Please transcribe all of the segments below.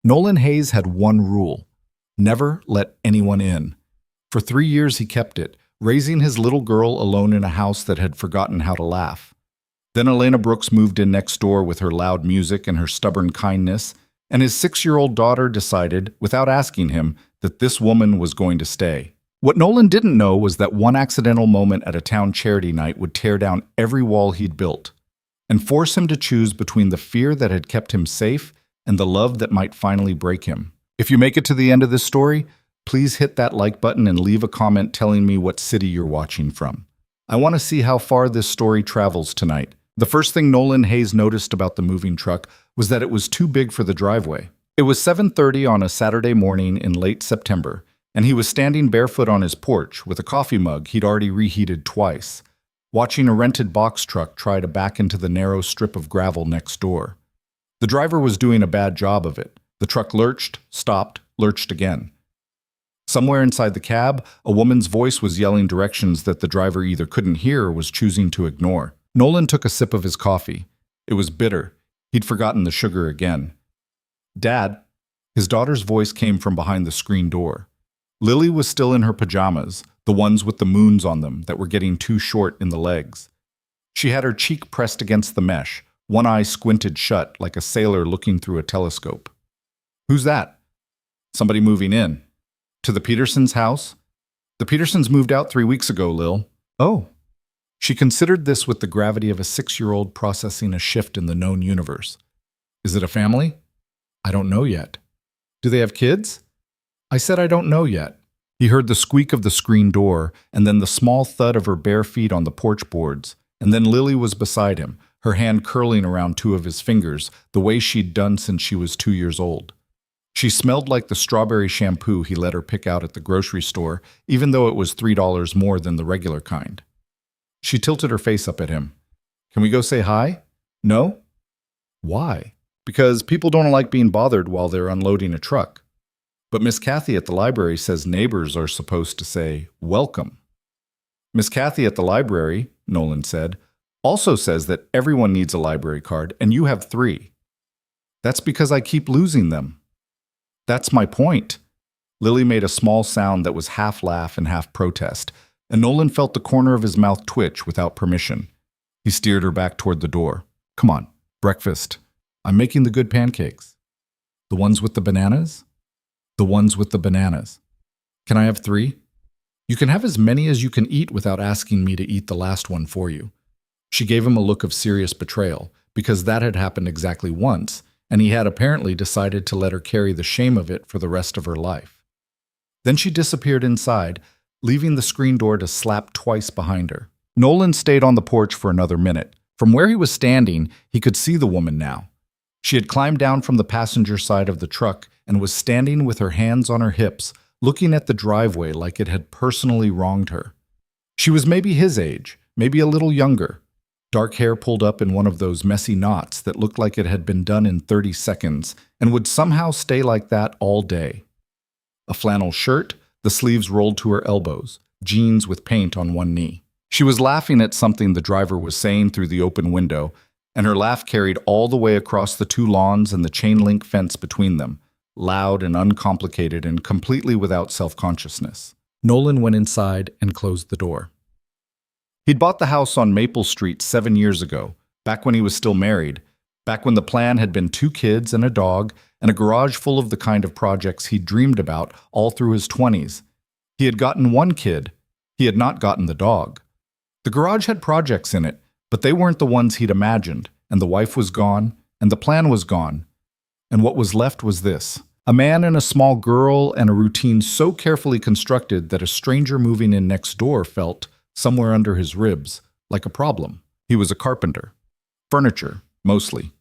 Nolan Hayes had one rule: never let anyone in. For 3 years he kept it, raising his little girl alone in a house that had forgotten how to laugh. Then Elena Brooks moved in next door with her loud music and her stubborn kindness, and his 6-year-old daughter decided, without asking him, that this woman was going to stay. What Nolan didn't know was that one accidental moment at a town charity night would tear down every wall he'd built and force him to choose between the fear that had kept him safe and the love that might finally break him. If you make it to the end of this story, please hit that like button and leave a comment telling me what city you're watching from. I want to see how far this story travels tonight. The first thing Nolan Hayes noticed about the moving truck was that it was too big for the driveway. It was 7:30 on a Saturday morning in late September, and he was standing barefoot on his porch with a coffee mug he'd already reheated twice, watching a rented box truck try to back into the narrow strip of gravel next door. The driver was doing a bad job of it. The truck lurched, stopped, lurched again. Somewhere inside the cab, a woman's voice was yelling directions that the driver either couldn't hear or was choosing to ignore. Nolan took a sip of his coffee. It was bitter. He'd forgotten the sugar again. "Dad," his daughter's voice came from behind the screen door. Lily was still in her pajamas, the ones with the moons on them that were getting too short in the legs. She had her cheek pressed against the mesh, one eye squinted shut like a sailor looking through a telescope. "Who's that?" "Somebody moving in." "To the Petersons' house?" "The Petersons moved out 3 weeks ago, Lil." "Oh." She considered this with the gravity of a 6-year-old processing a shift in the known universe. "Is it a family?" "I don't know yet." "Do they have kids?" "I said I don't know yet." He heard the squeak of the screen door, and then the small thud of her bare feet on the porch boards, and then Lily was beside him, her hand curling around 2 of his fingers, the way she'd done since she was 2 years old. She smelled like the strawberry shampoo he let her pick out at the grocery store, even though it was $3 more than the regular kind. She tilted her face up at him. "Can we go say hi?" "No." "Why?" "Because people don't like being bothered while they're unloading a truck." "But Miss Kathy at the library says neighbors are supposed to say, 'Welcome.'" "Miss Kathy at the library," Nolan said, "also says that everyone needs a library card, and you have 3. "That's because I keep losing them." "That's my point." Lily made a small sound that was half laugh and half protest, and Nolan felt the corner of his mouth twitch without permission. He steered her back toward the door. "Come on, breakfast. I'm making the good pancakes." "The ones with the bananas?" "The ones with the bananas." "Can I have 3? "You can have as many as you can eat without asking me to eat the last one for you." She gave him a look of serious betrayal, because that had happened exactly once, and he had apparently decided to let her carry the shame of it for the rest of her life. Then she disappeared inside, leaving the screen door to slap twice behind her. Nolan stayed on the porch for another minute. From where he was standing, he could see the woman now. She had climbed down from the passenger side of the truck and was standing with her hands on her hips, looking at the driveway like it had personally wronged her. She was maybe his age, maybe a little younger. Dark hair pulled up in one of those messy knots that looked like it had been done in 30 seconds and would somehow stay like that all day. A flannel shirt, the sleeves rolled to her elbows, jeans with paint on one knee. She was laughing at something the driver was saying through the open window, and her laugh carried all the way across the 2 lawns and the chain-link fence between them, loud and uncomplicated and completely without self-consciousness. Nolan went inside and closed the door. He'd bought the house on Maple Street 7 years ago, back when he was still married, back when the plan had been 2 kids and a dog, and a garage full of the kind of projects he'd dreamed about all through his 20s. He had gotten 1 kid. He had not gotten the dog. The garage had projects in it, but they weren't the ones he'd imagined, and the wife was gone, and the plan was gone. And what was left was this: a man and a small girl and a routine so carefully constructed that a stranger moving in next door felt, somewhere under his ribs, like a problem. He was a carpenter. Furniture, mostly.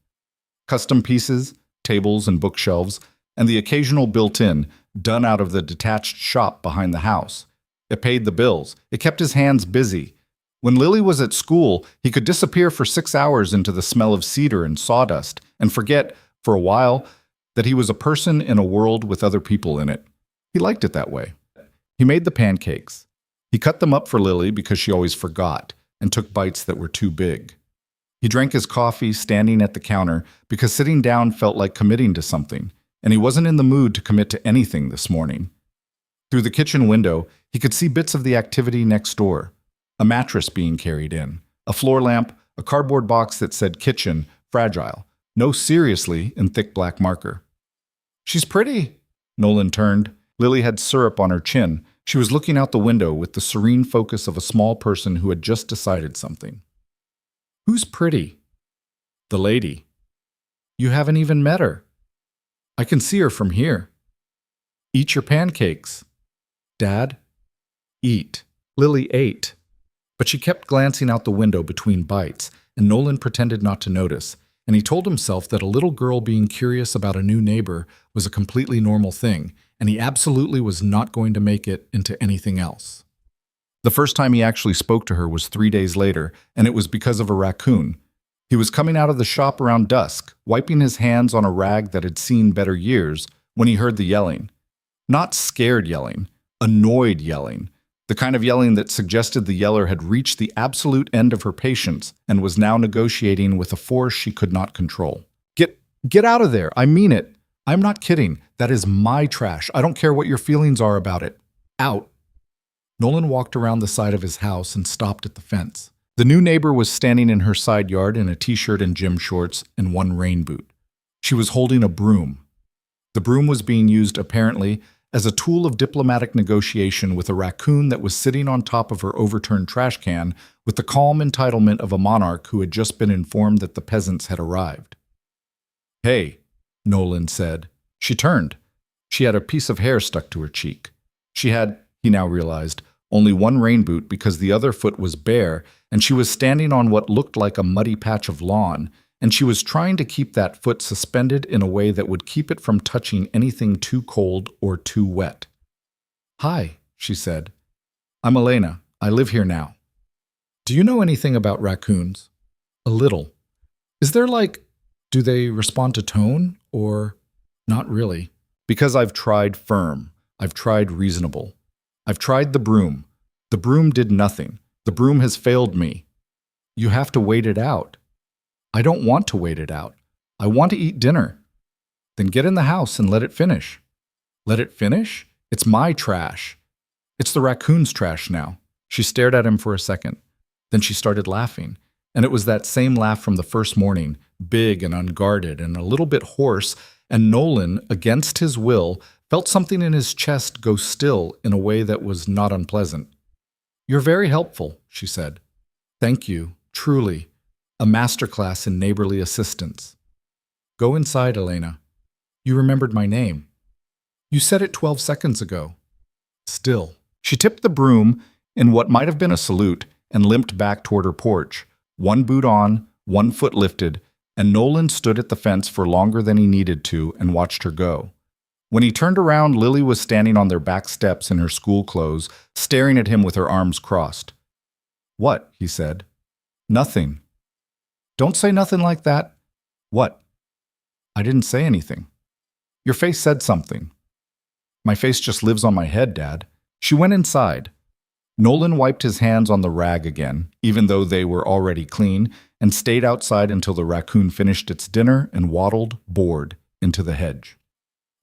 Custom pieces, tables and bookshelves, and the occasional built-in, done out of the detached shop behind the house. It paid the bills. It kept his hands busy. When Lily was at school, he could disappear for 6 hours into the smell of cedar and sawdust and forget, for a while, that he was a person in a world with other people in it. He liked it that way. He made the pancakes. He cut them up for Lily because she always forgot and took bites that were too big. He drank his coffee standing at the counter because sitting down felt like committing to something. and he wasn't in the mood to commit to anything this morning. Through the kitchen window, he could see bits of the activity next door. A mattress being carried in, a floor lamp, a cardboard box that said kitchen, fragile, no seriously in thick black marker. She's pretty. Nolan turned. Lily had syrup on her chin. She was looking out the window with the serene focus of a small person who had just decided something. Who's pretty? The lady. You haven't even met her. I can see her from here. Eat your pancakes. Dad? Eat. Lily ate. But she kept glancing out the window between bites, and Nolan pretended not to notice, and he told himself that a little girl being curious about a new neighbor was a completely normal thing, and he absolutely was not going to make it into anything else. The first time he actually spoke to her was 3 days later, and it was because of a raccoon. He was coming out of the shop around dusk, wiping his hands on a rag that had seen better years, when he heard the yelling. Not scared yelling, annoyed yelling. The kind of yelling that suggested the yeller had reached the absolute end of her patience and was now negotiating with a force she could not control. Get out of there. I mean it. I'm not kidding. That is my trash. I don't care what your feelings are about it. Out. Nolan walked around the side of his house and stopped at the fence. The new neighbor was standing in her side yard in a t-shirt and gym shorts and one rain boot. She was holding a broom. The broom was being used, apparently, as a tool of diplomatic negotiation with a raccoon that was sitting on top of her overturned trash can with the calm entitlement of a monarch who had just been informed that the peasants had arrived. Hey, Nolan said. She turned. She had a piece of hair stuck to her cheek. She had, he now realized, only one rain boot because the other foot was bare, and she was standing on what looked like a muddy patch of lawn, and she was trying to keep that foot suspended in a way that would keep it from touching anything too cold or too wet. Hi, she said. I'm Elena. I live here now. Do you know anything about raccoons? A little. Is there do they respond to tone or not really? Because I've tried firm. I've tried reasonable. I've tried the broom. The broom did nothing. The broom has failed me. You have to wait it out. I don't want to wait it out. I want to eat dinner. Then get in the house and let it finish. Let it finish? It's my trash. It's the raccoon's trash now. She stared at him for a second. Then she started laughing. And it was that same laugh from the first morning, big and unguarded and a little bit hoarse, and Nolan, against his will, felt something in his chest go still in a way that was not unpleasant. You're very helpful, she said. Thank you, truly. A masterclass in neighborly assistance. Go inside, Elena. You remembered my name. You said it 12 seconds ago. Still. She tipped the broom in what might have been a salute and limped back toward her porch, one boot on, one foot lifted, and Nolan stood at the fence for longer than he needed to and watched her go. When he turned around, Lily was standing on their back steps in her school clothes, staring at him with her arms crossed. What? He said. Nothing. Don't say nothing like that. What? I didn't say anything. Your face said something. My face just lives on my head, Dad. She went inside. Nolan wiped his hands on the rag again, even though they were already clean, and stayed outside until the raccoon finished its dinner and waddled, bored, into the hedge.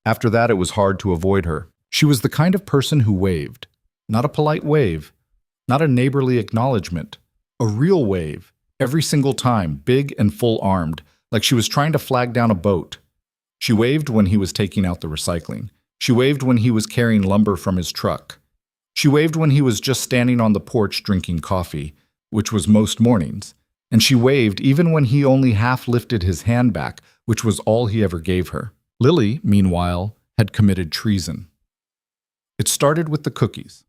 After that, it was hard to avoid her. She was the kind of person who waved. Not a polite wave. Not a neighborly acknowledgement. A real wave. Every single time, big and full-armed, like she was trying to flag down a boat. She waved when he was taking out the recycling. She waved when he was carrying lumber from his truck. She waved when he was just standing on the porch drinking coffee, which was most mornings. And she waved even when he only half lifted his hand back, which was all he ever gave her. Lily, meanwhile, had committed treason. It started with the cookies.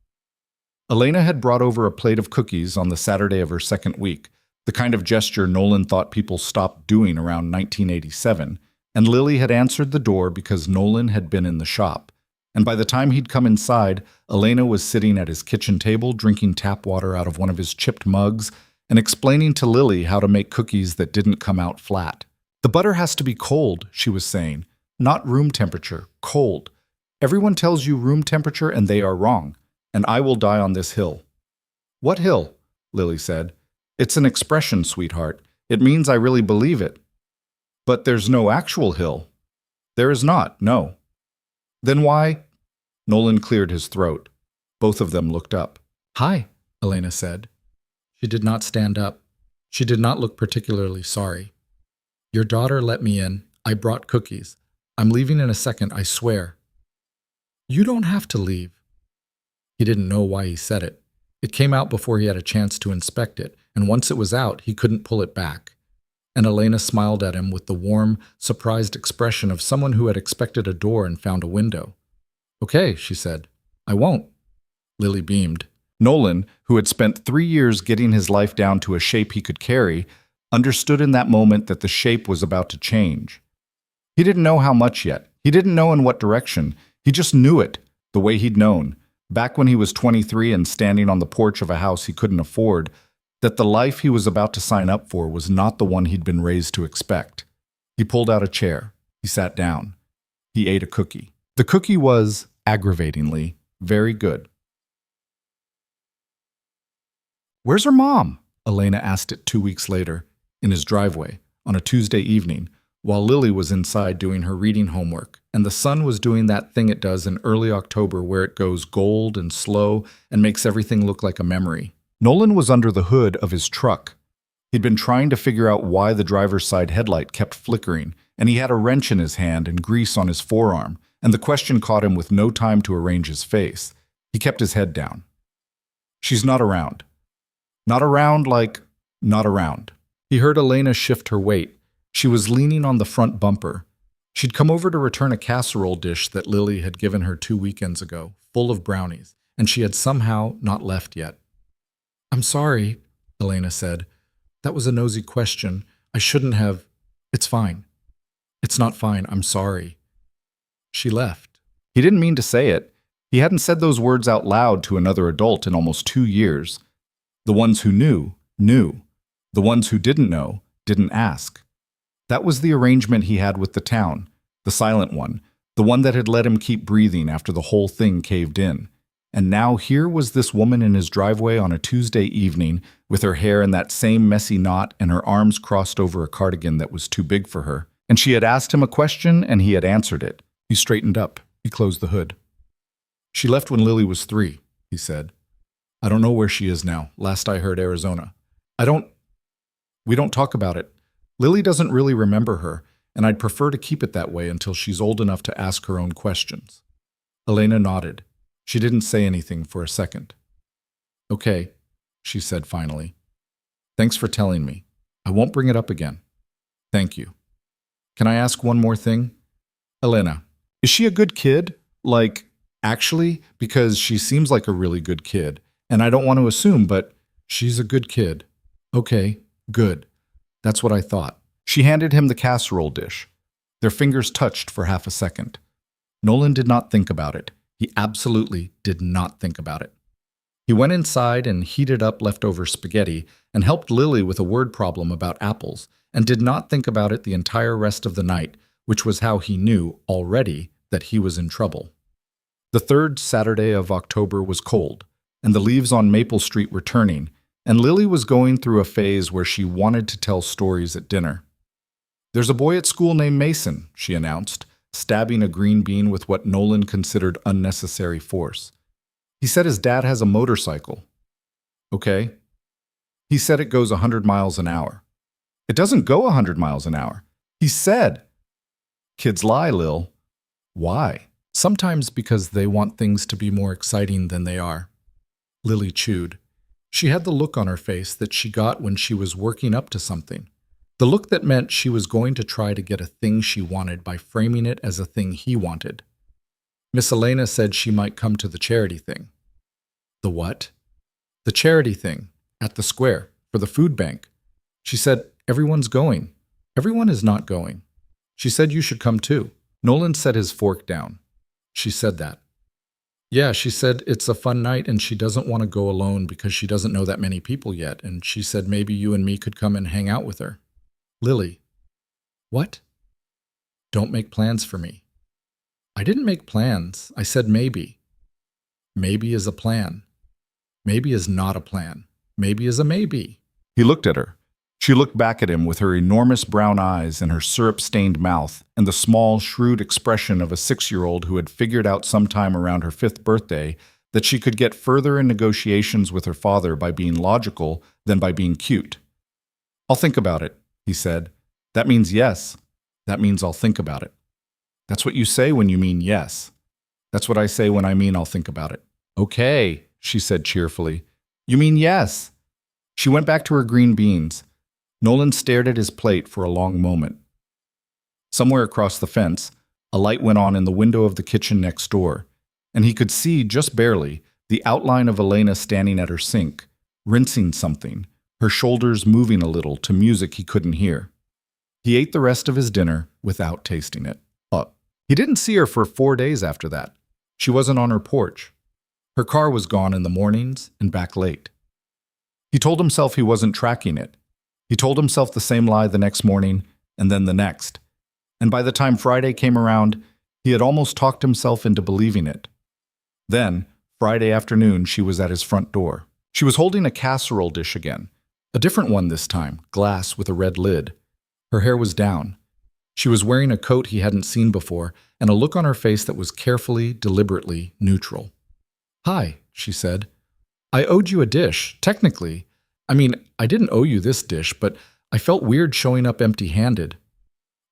Elena had brought over a plate of cookies on the Saturday of her second week, the kind of gesture Nolan thought people stopped doing around 1987, and Lily had answered the door because Nolan had been in the shop. And by the time he'd come inside, Elena was sitting at his kitchen table drinking tap water out of one of his chipped mugs and explaining to Lily how to make cookies that didn't come out flat. The butter has to be cold, she was saying. Not room temperature, cold. Everyone tells you room temperature and they are wrong, and I will die on this hill. What hill? Lily said. It's an expression, sweetheart. It means I really believe it. But there's no actual hill. There is not, no. Then why? Nolan cleared his throat. Both of them looked up. Hi, Elena said. She did not stand up. She did not look particularly sorry. Your daughter let me in. I brought cookies. I'm leaving in a second, I swear. You don't have to leave. He didn't know why he said it. It came out before he had a chance to inspect it, and once it was out, he couldn't pull it back. And Elena smiled at him with the warm, surprised expression of someone who had expected a door and found a window. Okay, she said. I won't. Lily beamed. Nolan, who had spent 3 years getting his life down to a shape he could carry, understood in that moment that the shape was about to change. He didn't know how much yet. He didn't know in what direction. He just knew it, the way he'd known, back when he was 23 and standing on the porch of a house he couldn't afford, that the life he was about to sign up for was not the one he'd been raised to expect. He pulled out a chair. He sat down. He ate a cookie. The cookie was, aggravatingly, very good. Where's her mom? Elena asked it 2 weeks later, in his driveway, on a Tuesday evening, while Lily was inside doing her reading homework, and the sun was doing that thing it does in early October where it goes gold and slow and makes everything look like a memory. Nolan was under the hood of his truck. He'd been trying to figure out why the driver's side headlight kept flickering, and he had a wrench in his hand and grease on his forearm, and the question caught him with no time to arrange his face. He kept his head down. She's not around. Not around like not around. He heard Elena shift her weight. She was leaning on the front bumper. She'd come over to return a casserole dish that Lily had given her 2 weekends ago, full of brownies, and she had somehow not left yet. I'm sorry, Elena said. That was a nosy question. I shouldn't have. It's fine. It's not fine. I'm sorry. She left. He didn't mean to say it. He hadn't said those words out loud to another adult in almost 2 years. The ones who knew, knew. The ones who didn't know, didn't ask. That was the arrangement he had with the town, the silent one, the one that had let him keep breathing after the whole thing caved in. And now here was this woman in his driveway on a Tuesday evening, with her hair in that same messy knot and her arms crossed over a cardigan that was too big for her. And she had asked him a question, and he had answered it. He straightened up. He closed the hood. She left when Lily was 3, he said. I don't know where she is now. Last I heard, Arizona. We don't talk about it. Lily doesn't really remember her, and I'd prefer to keep it that way until she's old enough to ask her own questions. Elena nodded. She didn't say anything for a second. Okay, she said finally. Thanks for telling me. I won't bring it up again. Thank you. Can I ask one more thing? Elena, is she a good kid? Like, actually, because she seems like a really good kid, and I don't want to assume, but she's a good kid. Okay, good. That's what I thought. She handed him the casserole dish. Their fingers touched for half a second. Nolan did not think about it. He absolutely did not think about it. He went inside and heated up leftover spaghetti and helped Lily with a word problem about apples and did not think about it the entire rest of the night, which was how he knew already that he was in trouble. The 3rd Saturday of October was cold, and the leaves on Maple Street were turning, and Lily was going through a phase where she wanted to tell stories at dinner. There's a boy at school named Mason, she announced, stabbing a green bean with what Nolan considered unnecessary force. He said his dad has a motorcycle. Okay. He said it goes 100 miles an hour. It doesn't go 100 miles an hour. He said. Kids lie, Lil. Why? Sometimes because they want things to be more exciting than they are. Lily chewed. She had the look on her face that she got when she was working up to something. The look that meant she was going to try to get a thing she wanted by framing it as a thing he wanted. Miss Elena said she might come to the charity thing. The what? The charity thing, at the square, for the food bank. She said, everyone's going. Everyone is not going. She said you should come too. Nolan set his fork down. She said that. Yeah, she said it's a fun night and she doesn't want to go alone because she doesn't know that many people yet, and she said maybe you and me could come and hang out with her. Lily. What? Don't make plans for me. I didn't make plans. I said maybe. Maybe is a plan. Maybe is not a plan. Maybe is a maybe. He looked at her. She looked back at him with her enormous brown eyes and her syrup-stained mouth and the small, shrewd expression of a 6-year-old who had figured out sometime around her 5th birthday that she could get further in negotiations with her father by being logical than by being cute. "I'll think about it," he said. "That means yes. That means I'll think about it." "That's what you say when you mean yes." "That's what I say when I mean I'll think about it." "Okay," she said cheerfully. "You mean yes." She went back to her green beans. Nolan stared at his plate for a long moment. Somewhere across the fence, a light went on in the window of the kitchen next door, and he could see, just barely, the outline of Elena standing at her sink, rinsing something, her shoulders moving a little to music he couldn't hear. He ate the rest of his dinner without tasting it. He didn't see her for 4 days after that. She wasn't on her porch. Her car was gone in the mornings and back late. He told himself he wasn't tracking it. He told himself the same lie the next morning, and then the next. And by the time Friday came around, he had almost talked himself into believing it. Then, Friday afternoon, she was at his front door. She was holding a casserole dish again. A different one this time, glass with a red lid. Her hair was down. She was wearing a coat he hadn't seen before, and a look on her face that was carefully, deliberately neutral. "Hi," she said. "I owed you a dish, technically. I mean, I didn't owe you this dish, but I felt weird showing up empty-handed."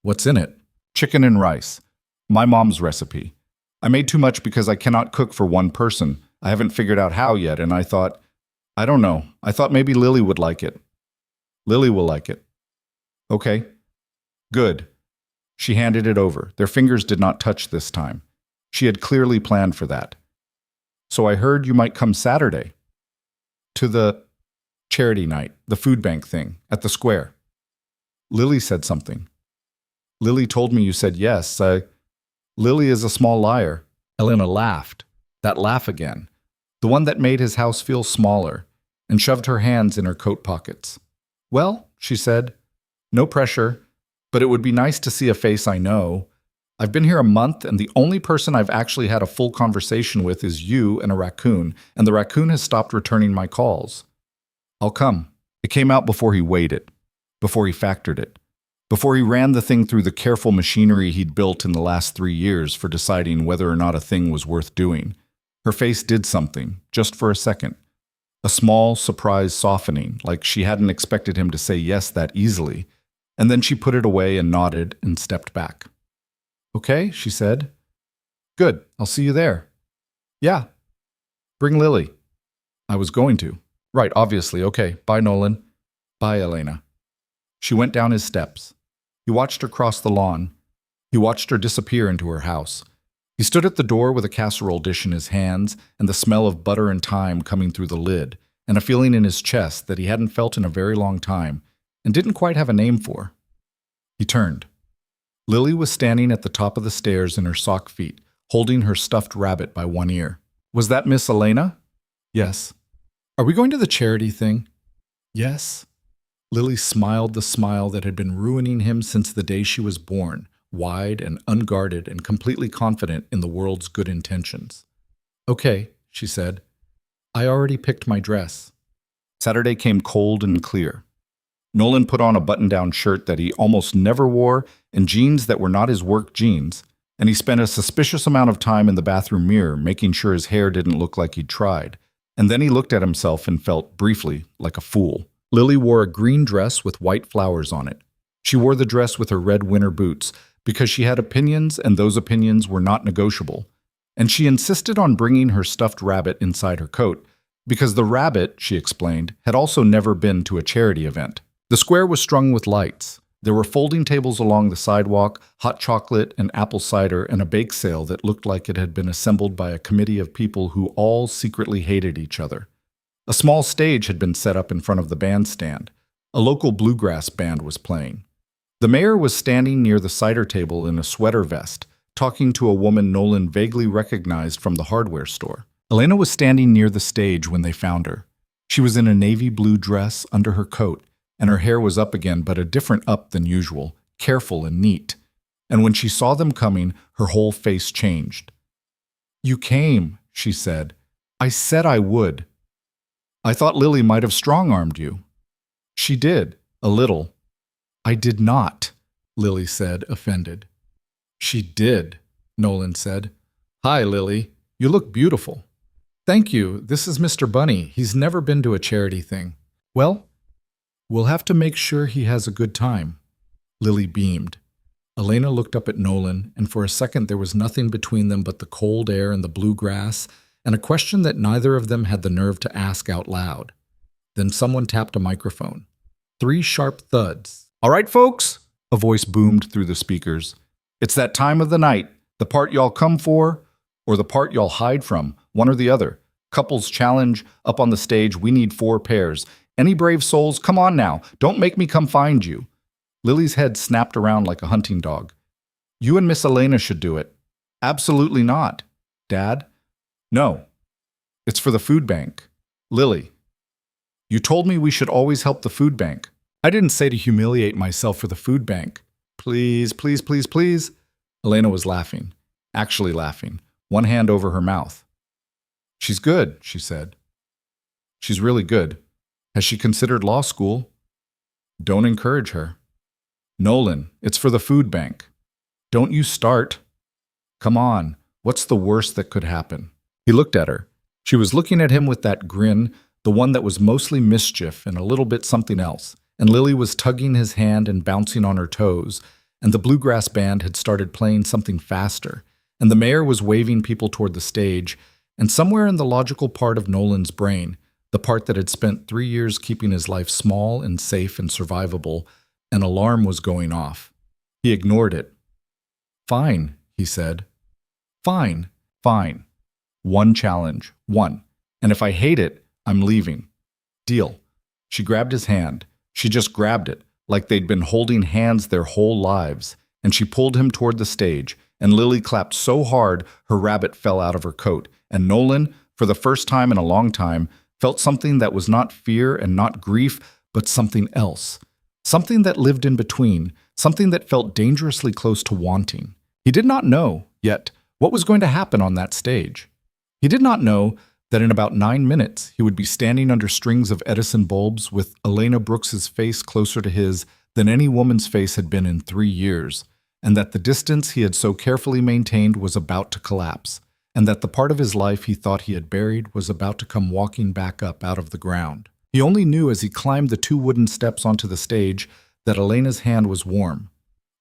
"What's in it?" "Chicken and rice. My mom's recipe. I made too much because I cannot cook for one person. I haven't figured out how yet, and I thought, I don't know, I thought maybe Lily would like it." "Lily will like it." "Okay. Good." She handed it over. Their fingers did not touch this time. She had clearly planned for that. "So I heard you might come Saturday." "To the charity night, the food bank thing, at the square." "Lily said something." "Lily told me you said yes. Lily is a small liar." Elena laughed. That laugh again. The one that made his house feel smaller, and shoved her hands in her coat pockets. "Well," she said, "no pressure, but it would be nice to see a face I know. I've been here a month, and the only person I've actually had a full conversation with is you and a raccoon, and the raccoon has stopped returning my calls. I'll come." It came out before he weighed it, before he factored it, before he ran the thing through the careful machinery he'd built in the last 3 years for deciding whether or not a thing was worth doing. Her face did something, just for a second. A small, surprised softening, like she hadn't expected him to say yes that easily, and then she put it away and nodded and stepped back. "Okay," she said. "Good, I'll see you there." "Yeah. Bring Lily." "I was going to." "Right, obviously. Okay, bye, Nolan." "Bye, Elena." She went down his steps. He watched her cross the lawn. He watched her disappear into her house. He stood at the door with a casserole dish in his hands and the smell of butter and thyme coming through the lid, and a feeling in his chest that he hadn't felt in a very long time and didn't quite have a name for. He turned. Lily was standing at the top of the stairs in her sock feet, holding her stuffed rabbit by one ear. "Was that Miss Elena?" "Yes." "Are we going to the charity thing?" "Yes." Lily smiled the smile that had been ruining him since the day she was born, wide and unguarded and completely confident in the world's good intentions. "Okay," she said. "I already picked my dress." Saturday came cold and clear. Nolan put on a button-down shirt that he almost never wore and jeans that were not his work jeans, and he spent a suspicious amount of time in the bathroom mirror making sure his hair didn't look like he'd tried. And then he looked at himself and felt, briefly, like a fool. Lily wore a green dress with white flowers on it. She wore the dress with her red winter boots because she had opinions and those opinions were not negotiable. And she insisted on bringing her stuffed rabbit inside her coat because the rabbit, she explained, had also never been to a charity event. The square was strung with lights. There were folding tables along the sidewalk, hot chocolate and apple cider, and a bake sale that looked like it had been assembled by a committee of people who all secretly hated each other. A small stage had been set up in front of the bandstand. A local bluegrass band was playing. The mayor was standing near the cider table in a sweater vest, talking to a woman Nolan vaguely recognized from the hardware store. Elena was standing near the stage when they found her. She was in a navy blue dress under her coat, and her hair was up again, but a different up than usual, careful and neat. And when she saw them coming, her whole face changed. "You came," she said. "I said I would. I thought Lily might have strong-armed you." "She did. A little. I did not, Lily said, offended. She did, Nolan said. Hi, Lily. You look beautiful. Thank you. This is Mr. Bunny. He's never been to a charity thing. Well, we'll have to make sure he has a good time. Lily beamed. Elena looked up at Nolan, and for a second there was nothing between them but the cold air and the blue grass, and a question that neither of them had the nerve to ask out loud. Then someone tapped a microphone. 3 sharp thuds. All right, folks, a voice boomed through the speakers. It's that time of the night, the part y'all come for, or the part y'all hide from, one or the other. Couples challenge, up on the stage, we need 4 pairs. Any brave souls, come on now, don't make me come find you. Lily's head snapped around like a hunting dog. You and Miss Elena should do it. Absolutely not. Dad? No. It's for the food bank. Lily. You told me we should always help the food bank. I didn't say to humiliate myself for the food bank. Please, please, please, please. Elena was laughing. Actually laughing. One hand over her mouth. She's good, she said. She's really good. Has she considered law school? Don't encourage her. Nolan, it's for the food bank. Don't you start. Come on, what's the worst that could happen? He looked at her. She was looking at him with that grin, the one that was mostly mischief and a little bit something else, and Lily was tugging his hand and bouncing on her toes, and the bluegrass band had started playing something faster, and the mayor was waving people toward the stage, and somewhere in the logical part of Nolan's brain, the part that had spent 3 years keeping his life small and safe and survivable, an alarm was going off. He ignored it. Fine, he said. Fine, fine. 1 challenge, 1. And if I hate it, I'm leaving. Deal. She grabbed his hand. She just grabbed it, like they'd been holding hands their whole lives, and she pulled him toward the stage, and Lily clapped so hard her rabbit fell out of her coat, and Nolan, for the first time in a long time, felt something that was not fear and not grief, but something else. Something that lived in between, something that felt dangerously close to wanting. He did not know, yet, what was going to happen on that stage. He did not know that in about 9 minutes he would be standing under strings of Edison bulbs with Elena Brooks's face closer to his than any woman's face had been in 3 years, and that the distance he had so carefully maintained was about to collapse, and that the part of his life he thought he had buried was about to come walking back up out of the ground. He only knew as he climbed the 2 wooden steps onto the stage that Elena's hand was warm,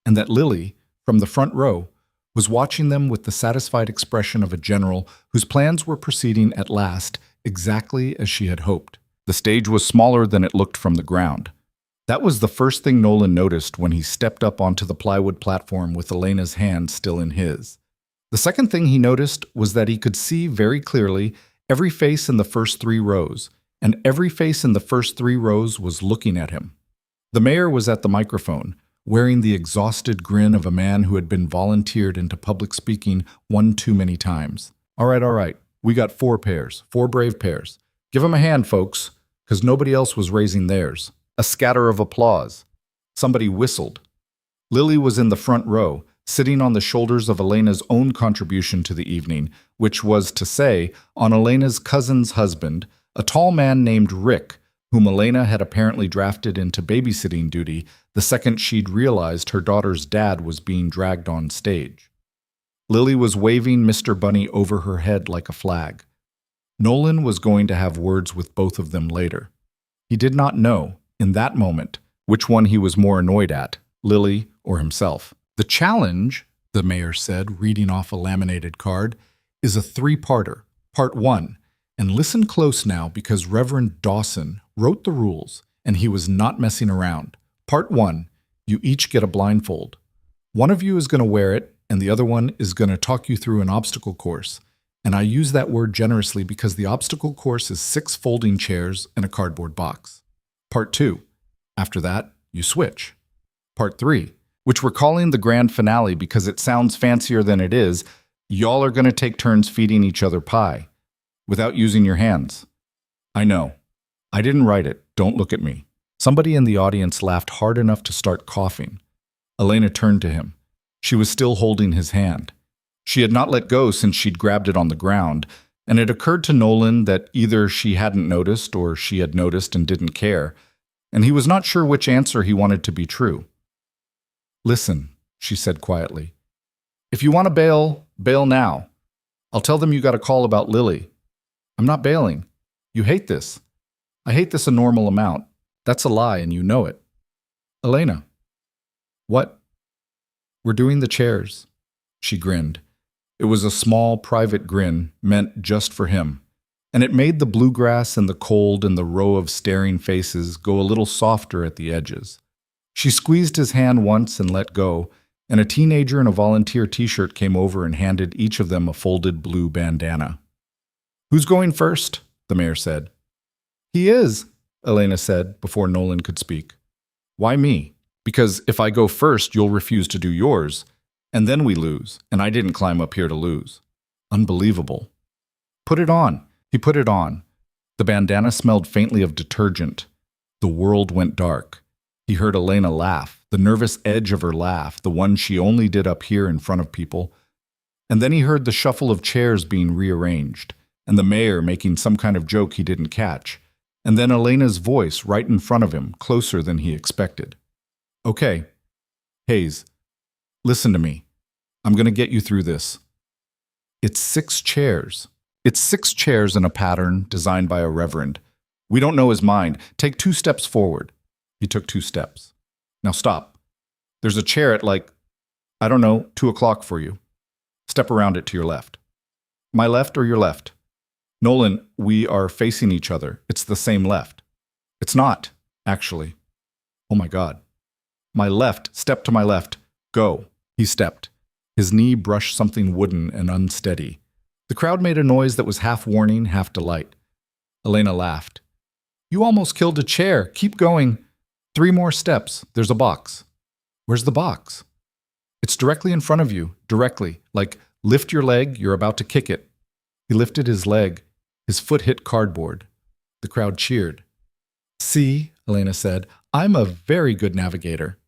and that Lily, from the front row, was watching them with the satisfied expression of a general whose plans were proceeding at last exactly as she had hoped. The stage was smaller than it looked from the ground. That was the first thing Nolan noticed when he stepped up onto the plywood platform with Elena's hand still in his. The second thing he noticed was that he could see very clearly every face in the first 3 rows, and every face in the first 3 rows was looking at him. The mayor was at the microphone, wearing the exhausted grin of a man who had been volunteered into public speaking 1 too many times. All right, we got 4 pairs, 4 brave pairs. Give them a hand, folks, because nobody else was raising theirs. A scatter of applause. Somebody whistled. Lily was in the front row, sitting on the shoulders of Elena's own contribution to the evening, which was to say, on Elena's cousin's husband, a tall man named Rick, whom Elena had apparently drafted into babysitting duty the second she'd realized her daughter's dad was being dragged on stage. Lily was waving Mr. Bunny over her head like a flag. Nolan was going to have words with both of them later. He did not know, in that moment, which one he was more annoyed at, Lily or himself. The challenge, the mayor said, reading off a laminated card, is a 3-parter. Part 1. And listen close now because Reverend Dawson wrote the rules and he was not messing around. Part 1. You each get a blindfold. One of you is going to wear it and the other one is going to talk you through an obstacle course. And I use that word generously because the obstacle course is 6 folding chairs and a cardboard box. Part 2. After that, you switch. Part 3, which we're calling the grand finale because it sounds fancier than it is, y'all are going to take turns feeding each other pie. Without using your hands. I know. I didn't write it. Don't look at me. Somebody in the audience laughed hard enough to start coughing. Elena turned to him. She was still holding his hand. She had not let go since she'd grabbed it on the ground, and it occurred to Nolan that either she hadn't noticed or she had noticed and didn't care. and he was not sure which answer he wanted to be true. "Listen," she said quietly. "If you want to bail, bail now. I'll tell them you got a call about Lily." "I'm not bailing. You hate this." "I hate this a normal amount. That's a lie, and you know it." "Elena." "What?" "We're doing the chairs." She grinned. It was a small, private grin meant just for him, and it made the bluegrass and the cold and the row of staring faces go a little softer at the edges. She squeezed his hand once and let go, and a teenager in a volunteer t-shirt came over and handed each of them a folded blue bandana. "Who's going first?" the mayor said. "He is," Elena said before Nolan could speak. "Why me? Because if I go first, you'll refuse to do yours, and then we lose, and I didn't climb up here to lose." Unbelievable. "Put it on." He put it on. The bandana smelled faintly of detergent. The world went dark. He heard Elena laugh, the nervous edge of her laugh, the one she only did up here in front of people. And then he heard the shuffle of chairs being rearranged, and the mayor making some kind of joke he didn't catch, and then Elena's voice right in front of him, closer than he expected. "Okay, Hayes, listen to me. I'm going to get you through this. It's 6 chairs. It's 6 chairs in a pattern designed by a reverend. We don't know his mind. Take 2 steps forward." He took 2 steps. "Now stop. There's a chair at 2 o'clock for you. Step around it to your left." "My left or your left?" "Nolan, we are facing each other. It's the same left." "It's not, actually." "Oh my God." "My left. Step to my left. Go." He stepped. His knee brushed something wooden and unsteady. The crowd made a noise that was half warning, half delight. Elena laughed. "You almost killed a chair. Keep going. 3 more steps. There's a box." "Where's the box?" "It's directly in front of you. Directly. Like, lift your leg. You're about to kick it." He lifted his leg. His foot hit cardboard. The crowd cheered. "See," Elena said, "I'm a very good navigator."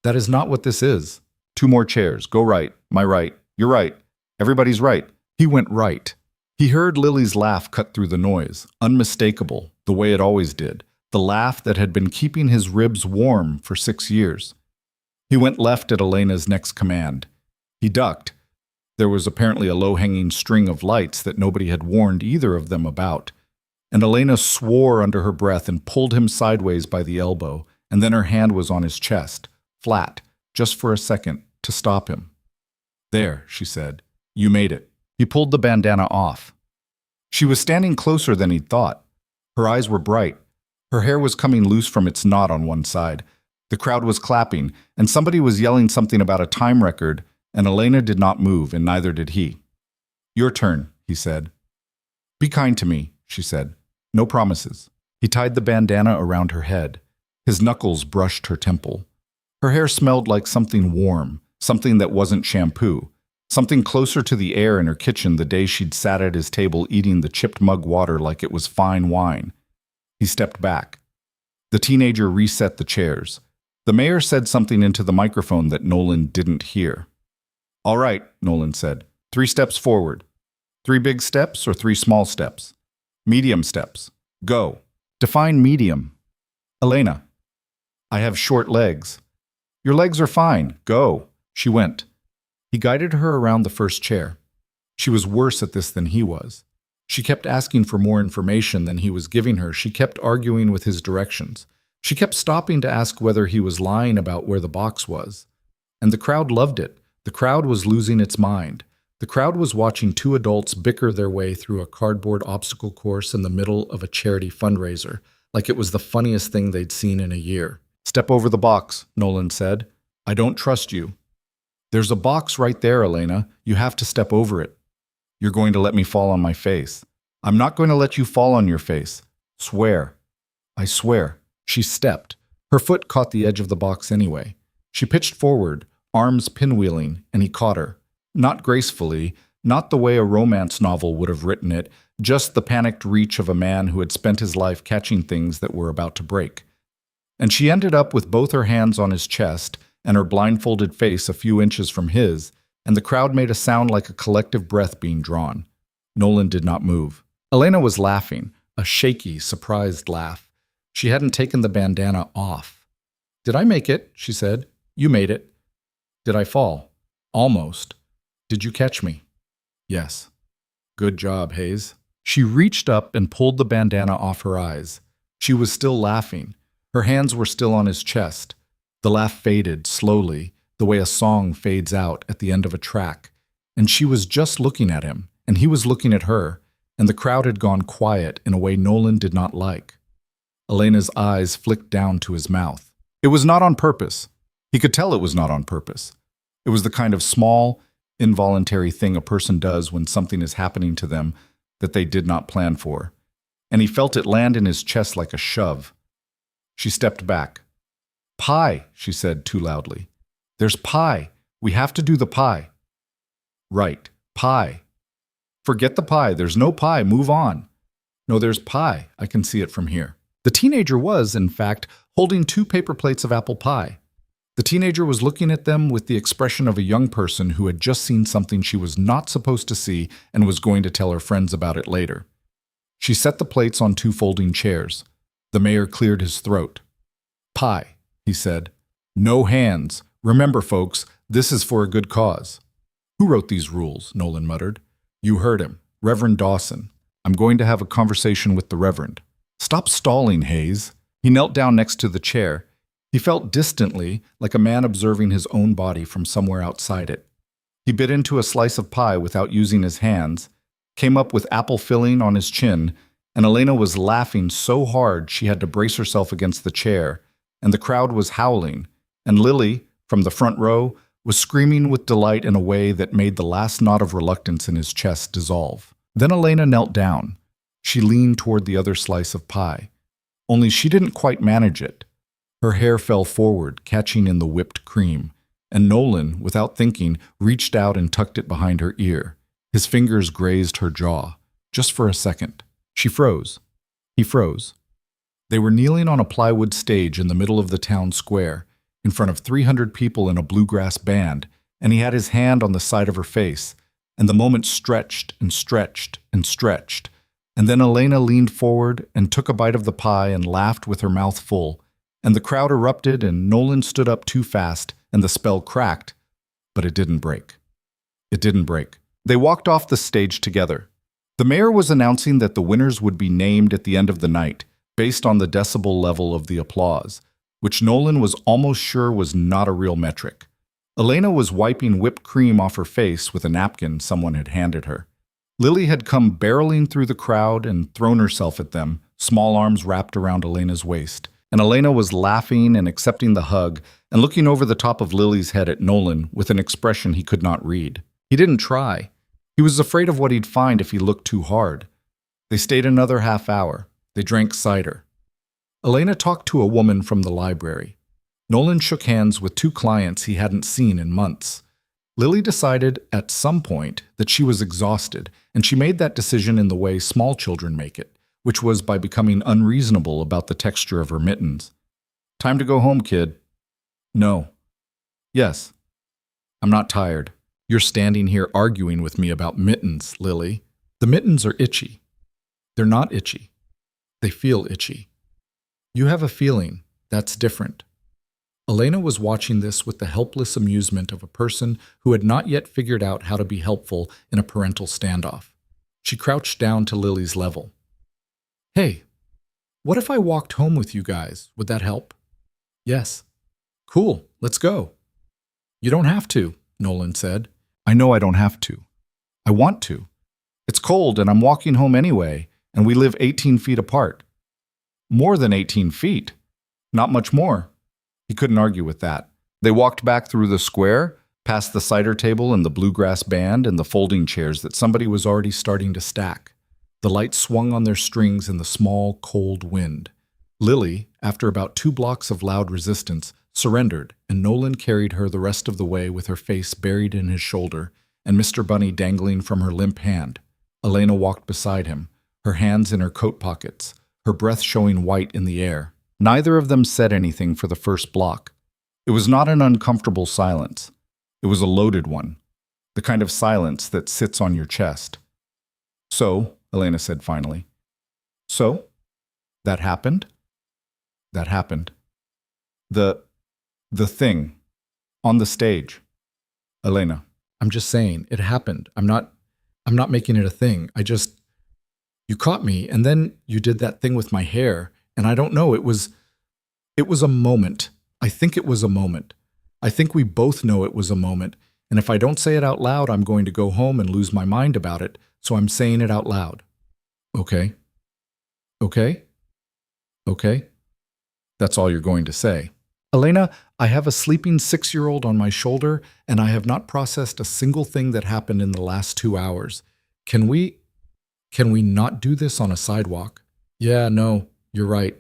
"That is not what this is." 2 more chairs. Go right. My right. You're right. Everybody's right. He went right. He heard Lily's laugh cut through the noise, unmistakable, the way it always did, the laugh that had been keeping his ribs warm for 6 years. He went left at Elena's next command. He ducked. There was apparently a low-hanging string of lights that nobody had warned either of them about, and Elena swore under her breath and pulled him sideways by the elbow, and then her hand was on his chest, flat, just for a second, to stop him. "There," she said. "You made it." He pulled the bandana off. She was standing closer than he'd thought. Her eyes were bright. Her hair was coming loose from its knot on one side. The crowd was clapping, and somebody was yelling something about a time record, and Elena did not move, and neither did he. "Your turn," he said. "Be kind to me," she said. "No promises." He tied the bandana around her head. His knuckles brushed her temple. Her hair smelled like something warm, something that wasn't shampoo, something closer to the air in her kitchen the day she'd sat at his table eating the chipped mug water like it was fine wine. He stepped back. The teenager reset the chairs. The mayor said something into the microphone that Nolan didn't hear. "All right," Nolan said. 3 steps forward. 3 big steps or 3 small steps? Medium steps. Go. Define medium. Elena. "I have short legs." "Your legs are fine. Go." She went. He guided her around the first chair. She was worse at this than he was. She kept asking for more information than he was giving her. She kept arguing with his directions. She kept stopping to ask whether he was lying about where the box was. And the crowd loved it. The crowd was losing its mind. The crowd was watching 2 adults bicker their way through a cardboard obstacle course in the middle of a charity fundraiser, like it was the funniest thing they'd seen in a year. "Step over the box," Nolan said. "I don't trust you." "There's a box right there, Elena. You have to step over it." "You're going to let me fall on my face." "I'm not going to let you fall on your face. Swear." "I swear." She stepped. Her foot caught the edge of the box anyway. She pitched forward, arms pinwheeling, and he caught her. Not gracefully, not the way a romance novel would have written it, just the panicked reach of a man who had spent his life catching things that were about to break. And she ended up with both her hands on his chest and her blindfolded face a few inches from his, and the crowd made a sound like a collective breath being drawn. Nolan did not move. Elena was laughing, a shaky, surprised laugh. She hadn't taken the bandana off. "Did I make it?" she said. "You made it." "Did I fall?" "Almost." "Did you catch me?" "Yes." "Good job, Hayes." She reached up and pulled the bandana off her eyes. She was still laughing. Her hands were still on his chest. The laugh faded slowly, the way a song fades out at the end of a track. And she was just looking at him, and he was looking at her, and the crowd had gone quiet in a way Nolan did not like. Elena's eyes flicked down to his mouth. It was not on purpose. He could tell it was not on purpose. It was the kind of small, involuntary thing a person does when something is happening to them that they did not plan for, and he felt it land in his chest like a shove. She stepped back. "Pie," she said too loudly. "There's pie. We have to do the pie." "Right, pie." "Forget the pie. There's no pie. Move on." "No, there's pie. I can see it from here." The teenager was, in fact, holding 2 paper plates of apple pie. The teenager was looking at them with the expression of a young person who had just seen something she was not supposed to see and was going to tell her friends about it later. She set the plates on 2 folding chairs. The mayor cleared his throat. "Pie," he said. "No hands. Remember, folks, this is for a good cause." "Who wrote these rules?" Nolan muttered. "You heard him. Reverend Dawson. I'm going to have a conversation with the Reverend." "Stop stalling, Hayes." He knelt down next to the chair. He felt distantly, like a man observing his own body from somewhere outside it. He bit into a slice of pie without using his hands, came up with apple filling on his chin, and Elena was laughing so hard she had to brace herself against the chair, and the crowd was howling, and Lily, from the front row, was screaming with delight in a way that made the last knot of reluctance in his chest dissolve. Then Elena knelt down. She leaned toward the other slice of pie. Only she didn't quite manage it. Her hair fell forward, catching in the whipped cream, and Nolan, without thinking, reached out and tucked it behind her ear. His fingers grazed her jaw, just for a second. She froze. He froze. They were kneeling on a plywood stage in the middle of the town square, in front of 300 people in a bluegrass band, and he had his hand on the side of her face, and the moment stretched and stretched and stretched, and then Elena leaned forward and took a bite of the pie and laughed with her mouth full, and the crowd erupted, and Nolan stood up too fast, and the spell cracked, but it didn't break. It didn't break. They walked off the stage together. The mayor was announcing that the winners would be named at the end of the night, based on the decibel level of the applause, which Nolan was almost sure was not a real metric. Elena was wiping whipped cream off her face with a napkin someone had handed her. Lily had come barreling through the crowd and thrown herself at them, small arms wrapped around Elena's waist. And Elena was laughing and accepting the hug and looking over the top of Lily's head at Nolan with an expression he could not read. He didn't try. He was afraid of what he'd find if he looked too hard. They stayed another half hour. They drank cider. Elena talked to a woman from the library. Nolan shook hands with 2 clients he hadn't seen in months. Lily decided at some point that she was exhausted, and she made that decision in the way small children make it, which was by becoming unreasonable about the texture of her mittens. "Time to go home, kid." "No." "Yes." "I'm not tired. You're standing here arguing with me about mittens, Lily. The mittens are itchy." "They're not itchy. They feel itchy." "You have a feeling. That's different." Elena was watching this with the helpless amusement of a person who had not yet figured out how to be helpful in a parental standoff. She crouched down to Lily's level. "Hey, what if I walked home with you guys? Would that help?" "Yes." "Cool, let's go." "You don't have to," Nolan said. "I know I don't have to. I want to. It's cold and I'm walking home anyway, and we live 18 feet apart." "More than 18 feet. Not much more." He couldn't argue with that. They walked back through the square, past the cider table and the bluegrass band and the folding chairs that somebody was already starting to stack. The lights swung on their strings in the small, cold wind. Lily, after about 2 blocks of loud resistance, surrendered, and Nolan carried her the rest of the way with her face buried in his shoulder and Mr. Bunny dangling from her limp hand. Elena walked beside him, her hands in her coat pockets, her breath showing white in the air. Neither of them said anything for the first block. It was not an uncomfortable silence. It was a loaded one, the kind of silence that sits on your chest. "So," Elena said finally. "So? That happened?" That happened. The thing. On the stage. Elena. I'm just saying, it happened. I'm not making it a thing. You caught me, and then you did that thing with my hair, and I don't know, it was a moment. I think it was a moment. I think we both know it was a moment, and if I don't say it out loud, I'm going to go home and lose my mind about it, so I'm saying it out loud. Okay? Okay? Okay? That's all you're going to say. Elena, I have a sleeping 6-year-old on my shoulder, and I have not processed a single thing that happened in the last 2 hours. Can we not do this on a sidewalk? Yeah, no, you're right.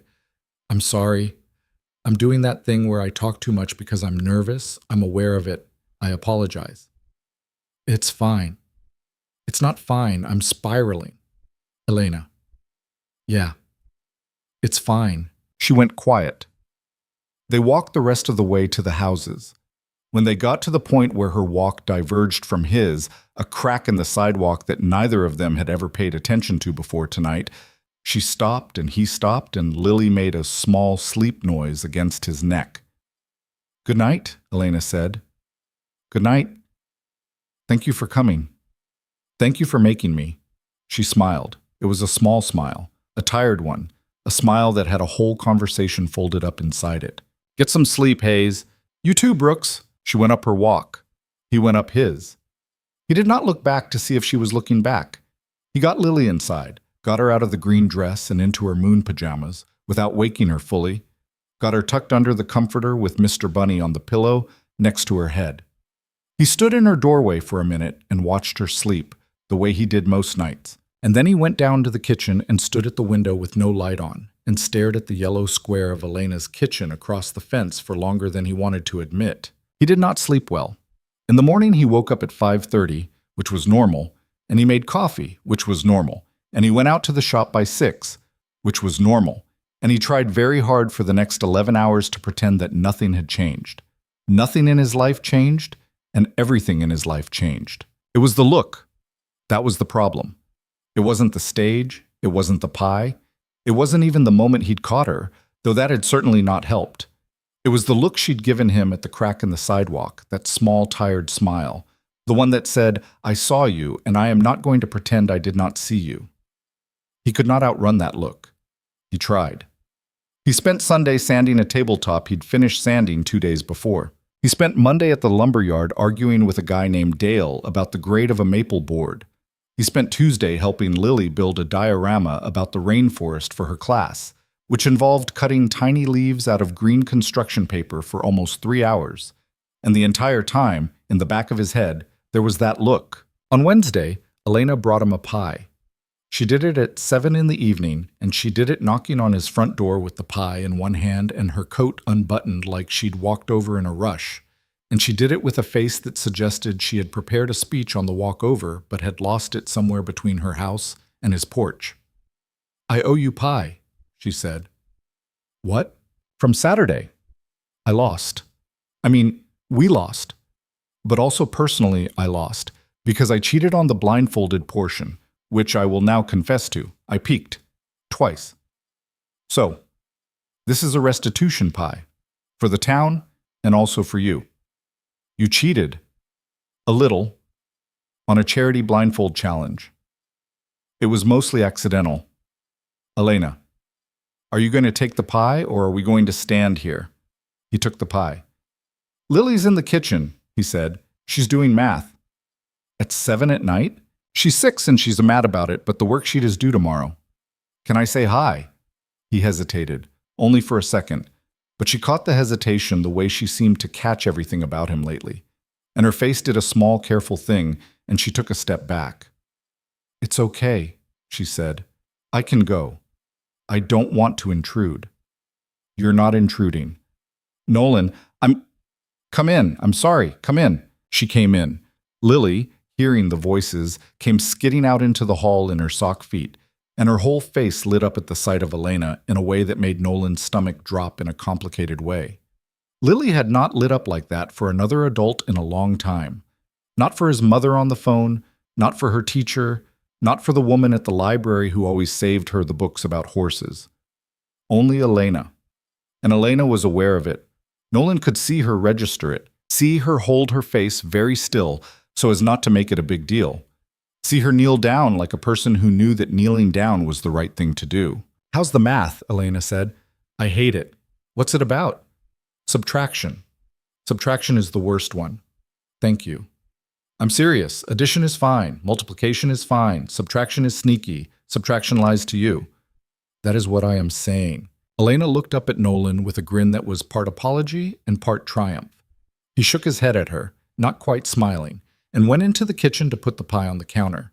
I'm sorry. I'm doing that thing where I talk too much because I'm nervous. I'm aware of it. I apologize. It's fine. It's not fine. I'm spiraling. Elena. Yeah. It's fine. She went quiet. They walked the rest of the way to the houses. When they got to the point where her walk diverged from his, a crack in the sidewalk that neither of them had ever paid attention to before tonight, she stopped and he stopped, and Lily made a small sleep noise against his neck. "Good night," Elena said. "Good night. Thank you for coming. Thank you for making me." She smiled. It was a small smile, a tired one, a smile that had a whole conversation folded up inside it. "Get some sleep, Hayes. You too, Brooks." She went up her walk. He went up his. He did not look back to see if she was looking back. He got Lily inside, got her out of the green dress and into her moon pajamas, without waking her fully, got her tucked under the comforter with Mr. Bunny on the pillow next to her head. He stood in her doorway for a minute and watched her sleep, the way he did most nights. And then he went down to the kitchen and stood at the window with no light on, and stared at the yellow square of Elena's kitchen across the fence for longer than he wanted to admit. He did not sleep well. In the morning he woke up at 5:30, which was normal, and he made coffee, which was normal, and he went out to the shop by 6, which was normal, and he tried very hard for the next 11 hours to pretend that nothing had changed. Nothing in his life changed, and everything in his life changed. It was the look. That was the problem. It wasn't the stage, it wasn't the pie, it wasn't even the moment he'd caught her, though that had certainly not helped. It was the look she'd given him at the crack in the sidewalk, that small, tired smile, the one that said, "I saw you, and I am not going to pretend I did not see you." He could not outrun that look. He tried. He spent Sunday sanding a tabletop he'd finished sanding 2 days before. He spent Monday at the lumberyard arguing with a guy named Dale about the grade of a maple board. He spent Tuesday helping Lily build a diorama about the rainforest for her class, which involved cutting tiny leaves out of green construction paper for almost 3 hours. And the entire time, in the back of his head, there was that look. On Wednesday, Elena brought him a pie. She did it at 7 in the evening, and she did it knocking on his front door with the pie in one hand and her coat unbuttoned like she'd walked over in a rush. And she did it with a face that suggested she had prepared a speech on the walk over but had lost it somewhere between her house and his porch. "I owe you pie," she said. "What?" "From Saturday. I lost. We lost. But also personally, I lost, because I cheated on the blindfolded portion, which I will now confess to. I peeked. Twice. So, this is a restitution pie. For the town, and also for you. You cheated. A little. On a charity blindfold challenge. It was mostly accidental. Elena, are you going to take the pie, or are we going to stand here?" He took the pie. "Lily's in the kitchen," he said. "She's doing math." "At 7 at night? She's 6 and she's mad about it, but the worksheet is due tomorrow." "Can I say hi?" He hesitated, only for a second, but she caught the hesitation the way she seemed to catch everything about him lately, and her face did a small, careful thing, and she took a step back. "It's okay," she said. "I can go. I don't want to intrude." "You're not intruding." "Nolan, Come in. I'm sorry. Come in." She came in. Lily, hearing the voices, came skidding out into the hall in her sock feet, and her whole face lit up at the sight of Elena in a way that made Nolan's stomach drop in a complicated way. Lily had not lit up like that for another adult in a long time. Not for his mother on the phone, not for her teacher, not for the woman at the library who always saved her the books about horses. Only Elena. and Elena was aware of it. Nolan could see her register it, see her hold her face very still so as not to make it a big deal. See her kneel down like a person who knew that kneeling down was the right thing to do. "How's the math?" Elena said. "I hate it." "What's it about?" "Subtraction. Subtraction is the worst one." "Thank you." "I'm serious. Addition is fine. Multiplication is fine. Subtraction is sneaky. Subtraction lies to you." "That is what I am saying." Elena looked up at Nolan with a grin that was part apology and part triumph. He shook his head at her, not quite smiling, and went into the kitchen to put the pie on the counter.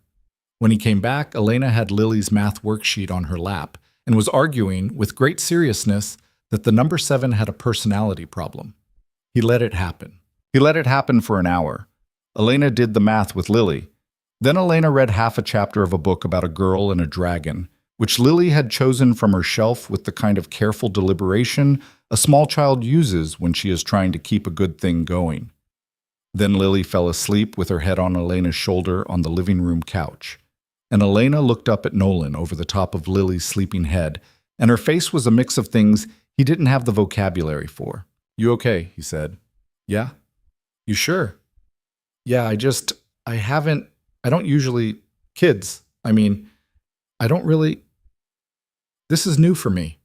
When he came back, Elena had Lily's math worksheet on her lap and was arguing, with great seriousness, that the number 7 had a personality problem. He let it happen. He let it happen for an hour. Elena did the math with Lily. Then Elena read half a chapter of a book about a girl and a dragon, which Lily had chosen from her shelf with the kind of careful deliberation a small child uses when she is trying to keep a good thing going. Then Lily fell asleep with her head on Elena's shoulder on the living room couch. And Elena looked up at Nolan over the top of Lily's sleeping head, and her face was a mix of things he didn't have the vocabulary for. "You okay?" he said. "Yeah." "You sure?" "Yeah, I don't usually, kids, I don't really, this is new for me."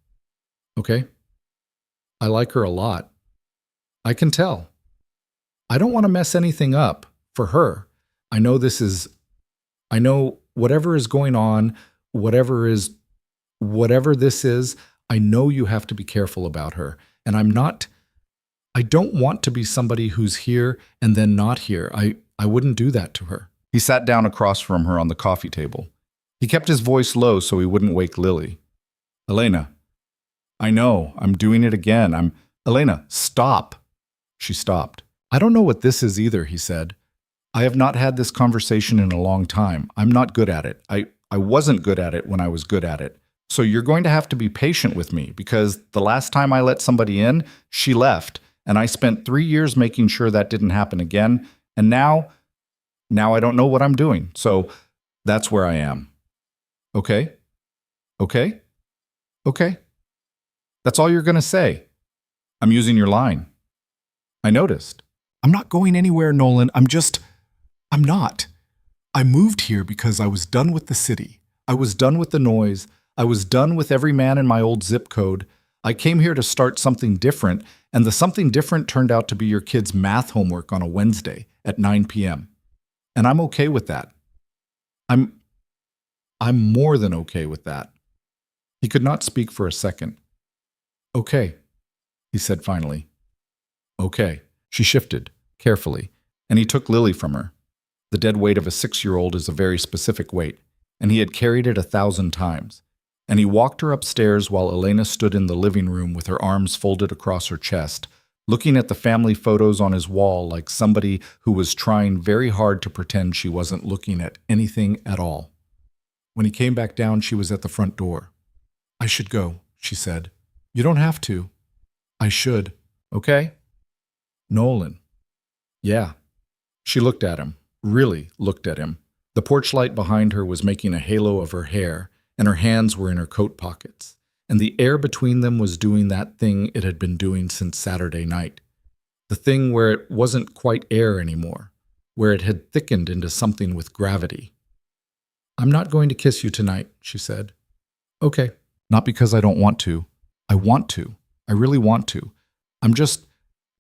"Okay." "I like her a lot." "I can tell. I don't want to mess anything up for her. I know whatever is going on, whatever this is, I know you have to be careful about her. And I don't want to be somebody who's here and then not here. I wouldn't do that to her." He sat down across from her on the coffee table. He kept his voice low so he wouldn't wake Lily. "Elena, I know, I'm doing it again. Elena, stop." She stopped. "I don't know what this is either," he said. "I have not had this conversation in a long time. I'm not good at it. I wasn't good at it when I was good at it. So you're going to have to be patient with me because the last time I let somebody in, she left, and I spent 3 years making sure that didn't happen again, and now I don't know what I'm doing. So that's where I am. Okay? Okay? Okay? That's all you're going to say. I'm using your line. I noticed. I'm not going anywhere, Nolan. I'm not. I moved here because I was done with the city. I was done with the noise. I was done with every man in my old zip code. I came here to start something different, and the something different turned out to be your kid's math homework on a Wednesday at 9 p.m. And I'm okay with that. I'm more than okay with that." He could not speak for a second. "Okay," he said finally. "Okay." She shifted, carefully, and he took Lily from her. The dead weight of a 6-year-old is a very specific weight, and he had carried it 1,000 times. And he walked her upstairs while Elena stood in the living room with her arms folded across her chest, looking at the family photos on his wall like somebody who was trying very hard to pretend she wasn't looking at anything at all. When he came back down, she was at the front door. "I should go," she said. "You don't have to." "I should." "Okay?" "Nolan." "Yeah." She looked at him, really looked at him. The porch light behind her was making a halo of her hair, and her hands were in her coat pockets, and the air between them was doing that thing it had been doing since Saturday night. The thing where it wasn't quite air anymore, where it had thickened into something with gravity. "I'm not going to kiss you tonight," she said. "Okay." "Not because I don't want to. I want to. I really want to.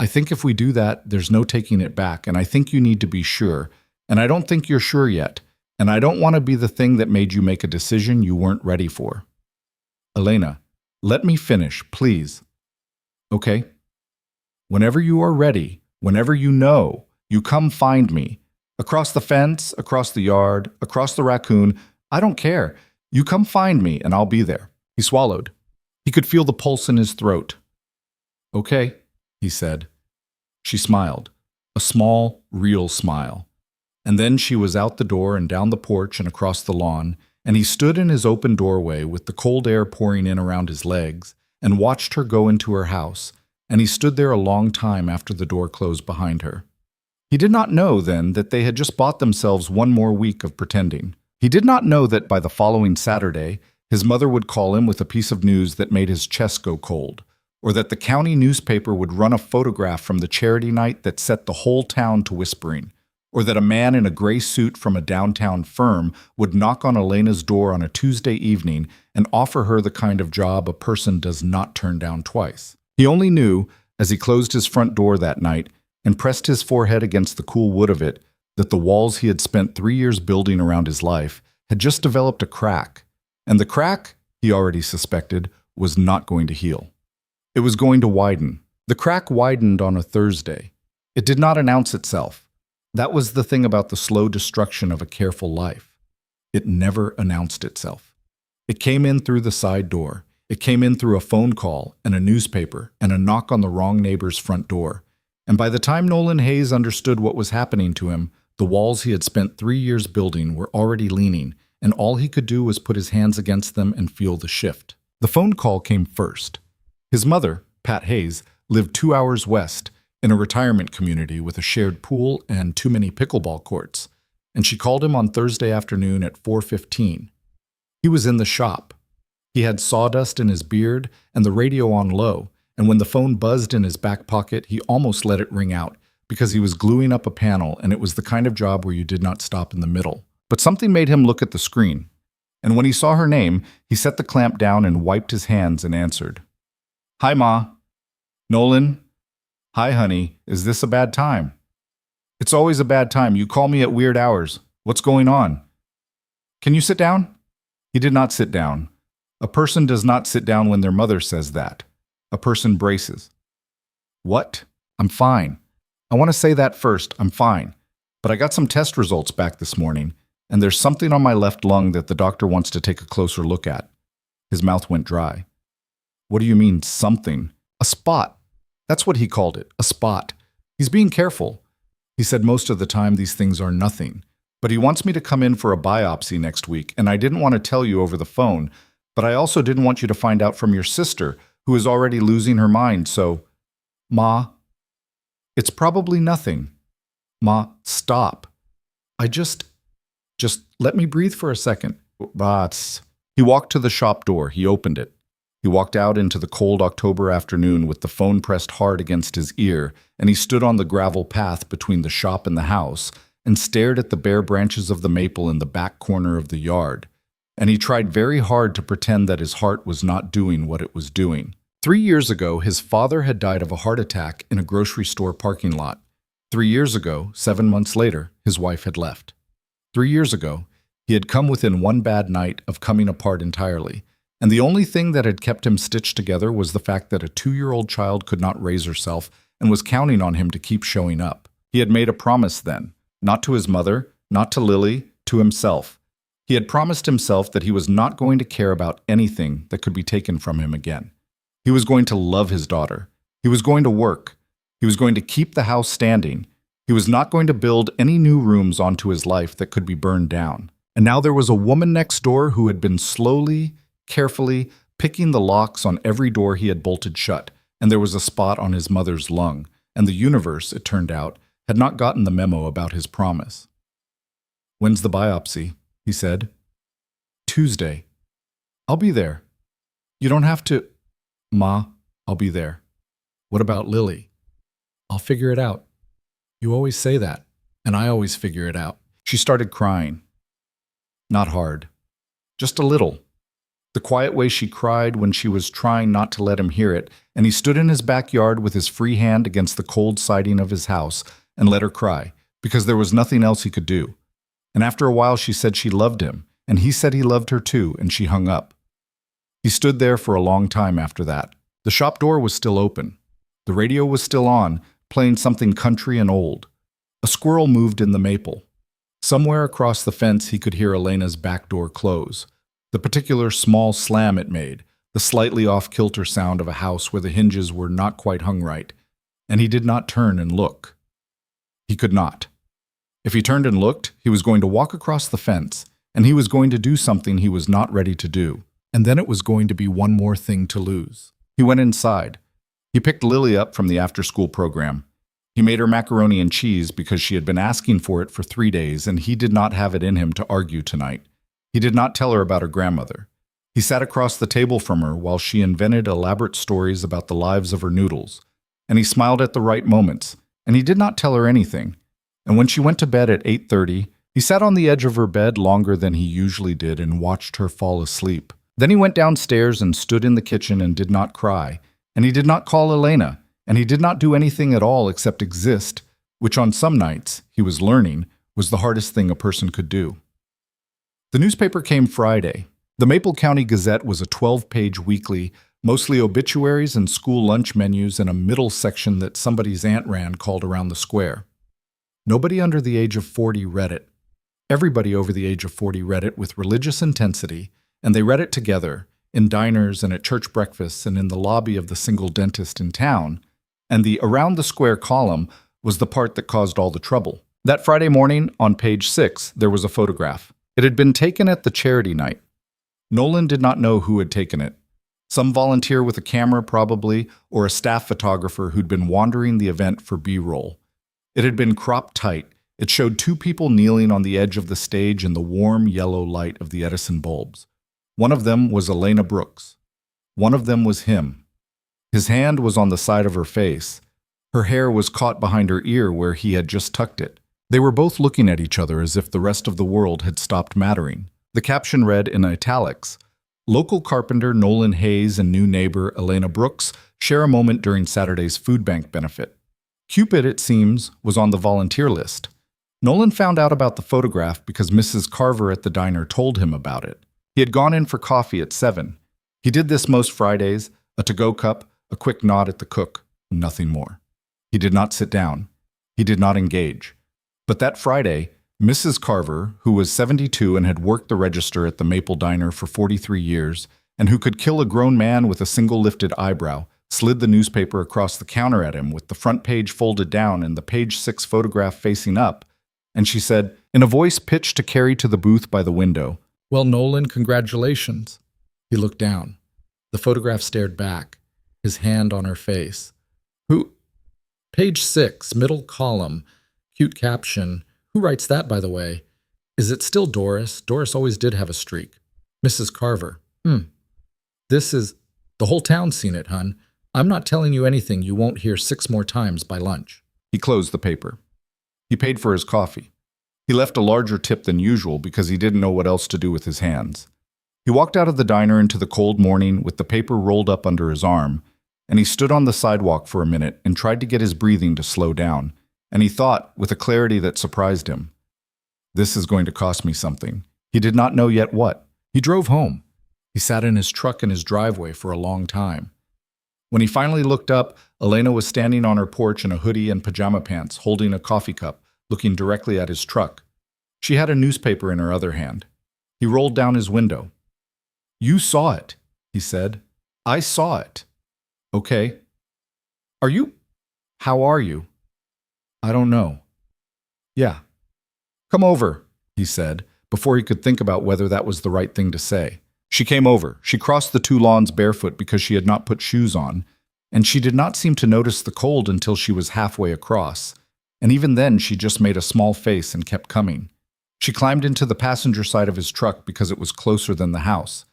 I think if we do that, there's no taking it back, and I think you need to be sure, and I don't think you're sure yet, and I don't want to be the thing that made you make a decision you weren't ready for." "Elena, let me finish, please." "Okay." "Whenever you are ready, whenever you know, you come find me. Across the fence, across the yard, across the raccoon, I don't care. You come find me, and I'll be there." He swallowed. He could feel the pulse in his throat. "Okay," he said. She smiled, a small, real smile. And then she was out the door and down the porch and across the lawn, and he stood in his open doorway with the cold air pouring in around his legs and watched her go into her house, and he stood there a long time after the door closed behind her. He did not know then that they had just bought themselves one more week of pretending. He did not know that by the following Saturday, his mother would call him with a piece of news that made his chest go cold, or that the county newspaper would run a photograph from the charity night that set the whole town to whispering, or that a man in a gray suit from a downtown firm would knock on Elena's door on a Tuesday evening and offer her the kind of job a person does not turn down twice. He only knew, as he closed his front door that night and pressed his forehead against the cool wood of it, that the walls he had spent 3 years building around his life had just developed a crack, and the crack, he already suspected, was not going to heal. It was going to widen. The crack widened on a Thursday. It did not announce itself. That was the thing about the slow destruction of a careful life. It never announced itself. It came in through the side door. It came in through a phone call and a newspaper and a knock on the wrong neighbor's front door. And by the time Nolan Hayes understood what was happening to him, the walls he had spent 3 years building were already leaning, and all he could do was put his hands against them and feel the shift. The phone call came first. His mother, Pat Hayes, lived 2 hours west in a retirement community with a shared pool and too many pickleball courts, and she called him on Thursday afternoon at 4:15. He was in the shop. He had sawdust in his beard and the radio on low, and when the phone buzzed in his back pocket, he almost let it ring out because he was gluing up a panel, and it was the kind of job where you did not stop in the middle. But something made him look at the screen, and when he saw her name, he set the clamp down and wiped his hands and answered. "Hi, Ma. Nolan? Hi, honey. Is this a bad time?" "It's always a bad time. You call me at weird hours. What's going on?" "Can you sit down?" He did not sit down. A person does not sit down when their mother says that. A person braces. "What? I'm fine. I want to say that first. I'm fine. But I got some test results back this morning, and there's something on my left lung that the doctor wants to take a closer look at." His mouth went dry. "What do you mean, something?" "A spot. That's what he called it, a spot. He's being careful. He said most of the time these things are nothing. But he wants me to come in for a biopsy next week, and I didn't want to tell you over the phone, but I also didn't want you to find out from your sister, who is already losing her mind, so..." "Ma, it's probably nothing." "Ma, stop. Just let me breathe for a second." "But..." He walked to the shop door. He opened it. He walked out into the cold October afternoon with the phone pressed hard against his ear, and he stood on the gravel path between the shop and the house and stared at the bare branches of the maple in the back corner of the yard. And he tried very hard to pretend that his heart was not doing what it was doing. 3 years ago, his father had died of a heart attack in a grocery store parking lot. 3 years ago, 7 months later, his wife had left. 3 years ago, he had come within one bad night of coming apart entirely, and the only thing that had kept him stitched together was the fact that a 2-year-old child could not raise herself and was counting on him to keep showing up. He had made a promise then, not to his mother, not to Lily, to himself. He had promised himself that he was not going to care about anything that could be taken from him again. He was going to love his daughter. He was going to work. He was going to keep the house standing. He was not going to build any new rooms onto his life that could be burned down. And now there was a woman next door who had been slowly, carefully picking the locks on every door he had bolted shut, and there was a spot on his mother's lung, and the universe, it turned out, had not gotten the memo about his promise. "When's the biopsy?" he said. "Tuesday. I'll be there. You don't have to..." "Ma, I'll be there." "What about Lily?" "I'll figure it out. You always say that, and I always figure it out." She started crying. Not hard. Just a little. The quiet way she cried when she was trying not to let him hear it, and he stood in his backyard with his free hand against the cold siding of his house and let her cry, because there was nothing else he could do. And after a while she said she loved him, and he said he loved her too, and she hung up. He stood there for a long time after that. The shop door was still open. The radio was still on, playing something country and old. A squirrel moved in the maple. Somewhere across the fence he could hear Elena's back door close. The particular small slam it made, the slightly off-kilter sound of a house where the hinges were not quite hung right, and he did not turn and look. He could not. If he turned and looked, he was going to walk across the fence, and he was going to do something he was not ready to do, and then it was going to be one more thing to lose. He went inside. He picked Lily up from the after-school program. He made her macaroni and cheese because she had been asking for it for 3 days, and he did not have it in him to argue tonight. He did not tell her about her grandmother. He sat across the table from her while she invented elaborate stories about the lives of her noodles, and he smiled at the right moments, and he did not tell her anything. And when she went to bed at 8:30, he sat on the edge of her bed longer than he usually did and watched her fall asleep. Then he went downstairs and stood in the kitchen and did not cry, and he did not call Elena, and he did not do anything at all except exist, which on some nights, he was learning, was the hardest thing a person could do. The newspaper came Friday. The Maple County Gazette was a 12-page weekly, mostly obituaries and school lunch menus and a middle section that somebody's aunt ran called Around the Square. Nobody under the age of 40 read it. Everybody over the age of 40 read it with religious intensity, and they read it together, in diners and at church breakfasts and in the lobby of the single dentist in town, and the Around the Square column was the part that caused all the trouble. That Friday morning, on page 6, there was a photograph. It had been taken at the charity night. Nolan did not know who had taken it. Some volunteer with a camera, probably, or a staff photographer who'd been wandering the event for B-roll. It had been cropped tight. It showed two people kneeling on the edge of the stage in the warm yellow light of the Edison bulbs. One of them was Elena Brooks. One of them was him. His hand was on the side of her face. Her hair was caught behind her ear where he had just tucked it. They were both looking at each other as if the rest of the world had stopped mattering. The caption read in italics, "Local carpenter Nolan Hayes and new neighbor Elena Brooks share a moment during Saturday's food bank benefit." Cupid, it seems, was on the volunteer list. Nolan found out about the photograph because Mrs. Carver at the diner told him about it. He had gone in for coffee at 7. He did this most Fridays, a to-go cup, a quick nod at the cook, nothing more. He did not sit down. He did not engage. But that Friday, Mrs. Carver, who was 72 and had worked the register at the Maple Diner for 43 years, and who could kill a grown man with a single lifted eyebrow, slid the newspaper across the counter at him with the front page folded down and the page 6 photograph facing up, and she said, in a voice pitched to Carrie to the booth by the window, "Well, Nolan, congratulations." He looked down. The photograph stared back, his hand on her face. "Who?" "Page 6, middle column, cute caption. Who writes that, by the way? Is it still Doris? Doris always did have a streak." "Mrs. Carver." This is... The whole town's seen it, hun. I'm not telling you anything you won't hear 6 more times by lunch." He closed the paper. He paid for his coffee. He left a larger tip than usual because he didn't know what else to do with his hands. He walked out of the diner into the cold morning with the paper rolled up under his arm, and he stood on the sidewalk for a minute and tried to get his breathing to slow down, and he thought, with a clarity that surprised him, "This is going to cost me something." He did not know yet what. He drove home. He sat in his truck in his driveway for a long time. When he finally looked up, Elena was standing on her porch in a hoodie and pajama pants, holding a coffee cup, looking directly at his truck. She had a newspaper in her other hand. He rolled down his window. "You saw it," he said. "I saw it." "Okay. How are you?" "I don't know." "Yeah." "Come over," he said, before he could think about whether that was the right thing to say. She came over. She crossed the 2 lawns barefoot because she had not put shoes on, and she did not seem to notice the cold until she was halfway across, and even then she just made a small face and kept coming. She climbed into the passenger side of his truck because it was closer than the house,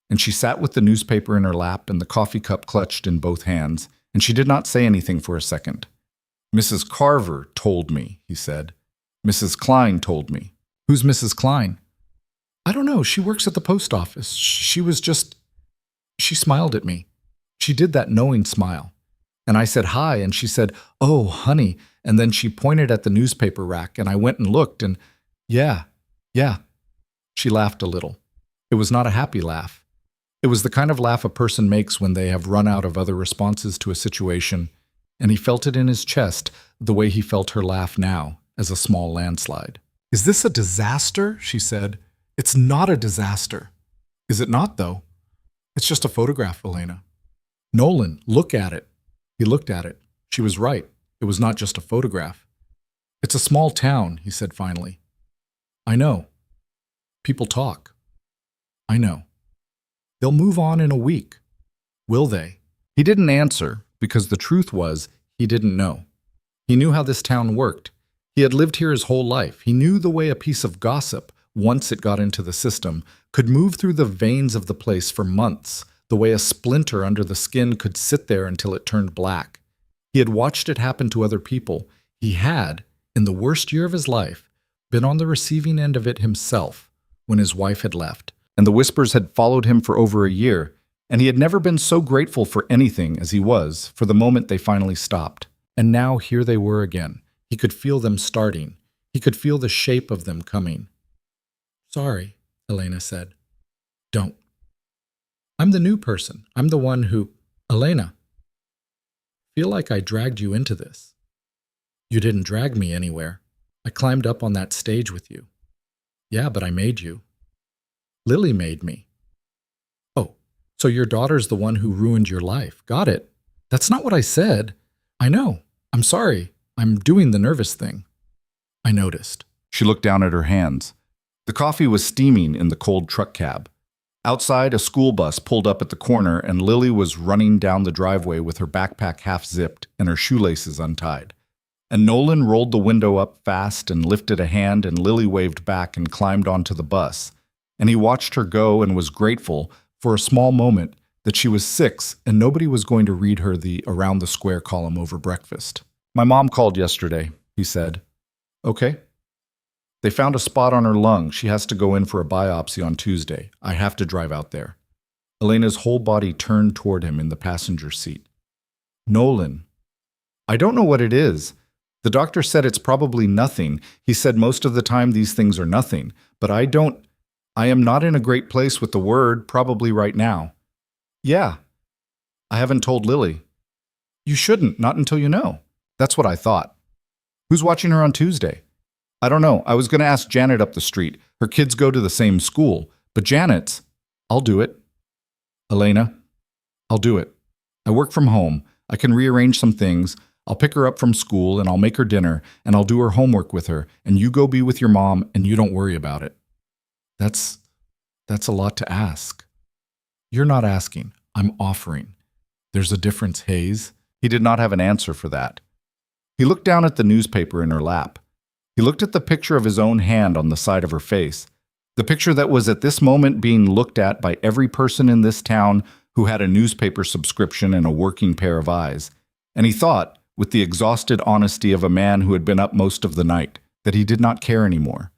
and she sat with the newspaper in her lap and the coffee cup clutched in both hands, and she did not say anything for a second. "Mrs. Carver told me," he said. "Mrs. Klein told me." "Who's Mrs. Klein?" "I don't know. She works at the post office. She smiled at me. She did that knowing smile. And I said hi, and she said, 'Oh, honey.' And then she pointed at the newspaper rack, and I went and looked, and yeah. She laughed a little. It was not a happy laugh. It was the kind of laugh a person makes when they have run out of other responses to a situation, and he felt it in his chest the way he felt her laugh now, as a small landslide. "Is this a disaster?" she said. "It's not a disaster." "Is it not, though?" "It's just a photograph, Elena." "Nolan, look at it." He looked at it. She was right. It was not just a photograph. "It's a small town," he said finally. "I know. People talk. I know. They'll move on in a week. Will they?" He didn't answer because the truth was he didn't know. He knew how this town worked. He had lived here his whole life. He knew the way a piece of gossip, once it got into the system, could move through the veins of the place for months, the way a splinter under the skin could sit there until it turned black. He had watched it happen to other people. He had, in the worst year of his life, been on the receiving end of it himself when his wife had left. And the whispers had followed him for over a year, and he had never been so grateful for anything as he was for the moment they finally stopped. And now here they were again. He could feel them starting. He could feel the shape of them coming. "Sorry," Elena said. "Don't. I'm the new person. I'm the one who—" "Elena, I feel like I dragged you into this." "You didn't drag me anywhere. I climbed up on that stage with you." "Yeah, but I made you." "Lily made me." "Oh, so your daughter's the one who ruined your life. Got it. That's not what I said." "I know. I'm sorry. I'm doing the nervous thing." "I noticed." She looked down at her hands. The coffee was steaming in the cold truck cab. Outside, a school bus pulled up at the corner, and Lily was running down the driveway with her backpack half-zipped and her shoelaces untied. And Nolan rolled the window up fast and lifted a hand, and Lily waved back and climbed onto the bus. And he watched her go and was grateful, for a small moment, that she was 6 and nobody was going to read her the Around the Square column over breakfast. "My mom called yesterday," he said. "Okay." "They found a spot on her lung. She has to go in for a biopsy on Tuesday. I have to drive out there." Elena's whole body turned toward him in the passenger seat. "Nolan, I don't know what it is. The doctor said it's probably nothing. He said most of the time these things are nothing. But I am not in a great place with the word, probably right now." "Yeah. I haven't told Lily." "You shouldn't, not until you know." "That's what I thought." "Who's watching her on Tuesday?" "I don't know. I was going to ask Janet up the street. Her kids go to the same school. But Janet's—" "I'll do it." "Elena, I'll do it. I work from home. I can rearrange some things. I'll pick her up from school, and I'll make her dinner, and I'll do her homework with her, and you go be with your mom, and you don't worry about it." That's a lot to ask." "You're not asking. I'm offering. There's a difference, Hayes." He did not have an answer for that. He looked down at the newspaper in her lap. He looked at the picture of his own hand on the side of her face, the picture that was at this moment being looked at by every person in this town who had a newspaper subscription and a working pair of eyes. And he thought, with the exhausted honesty of a man who had been up most of the night, that he did not care anymore.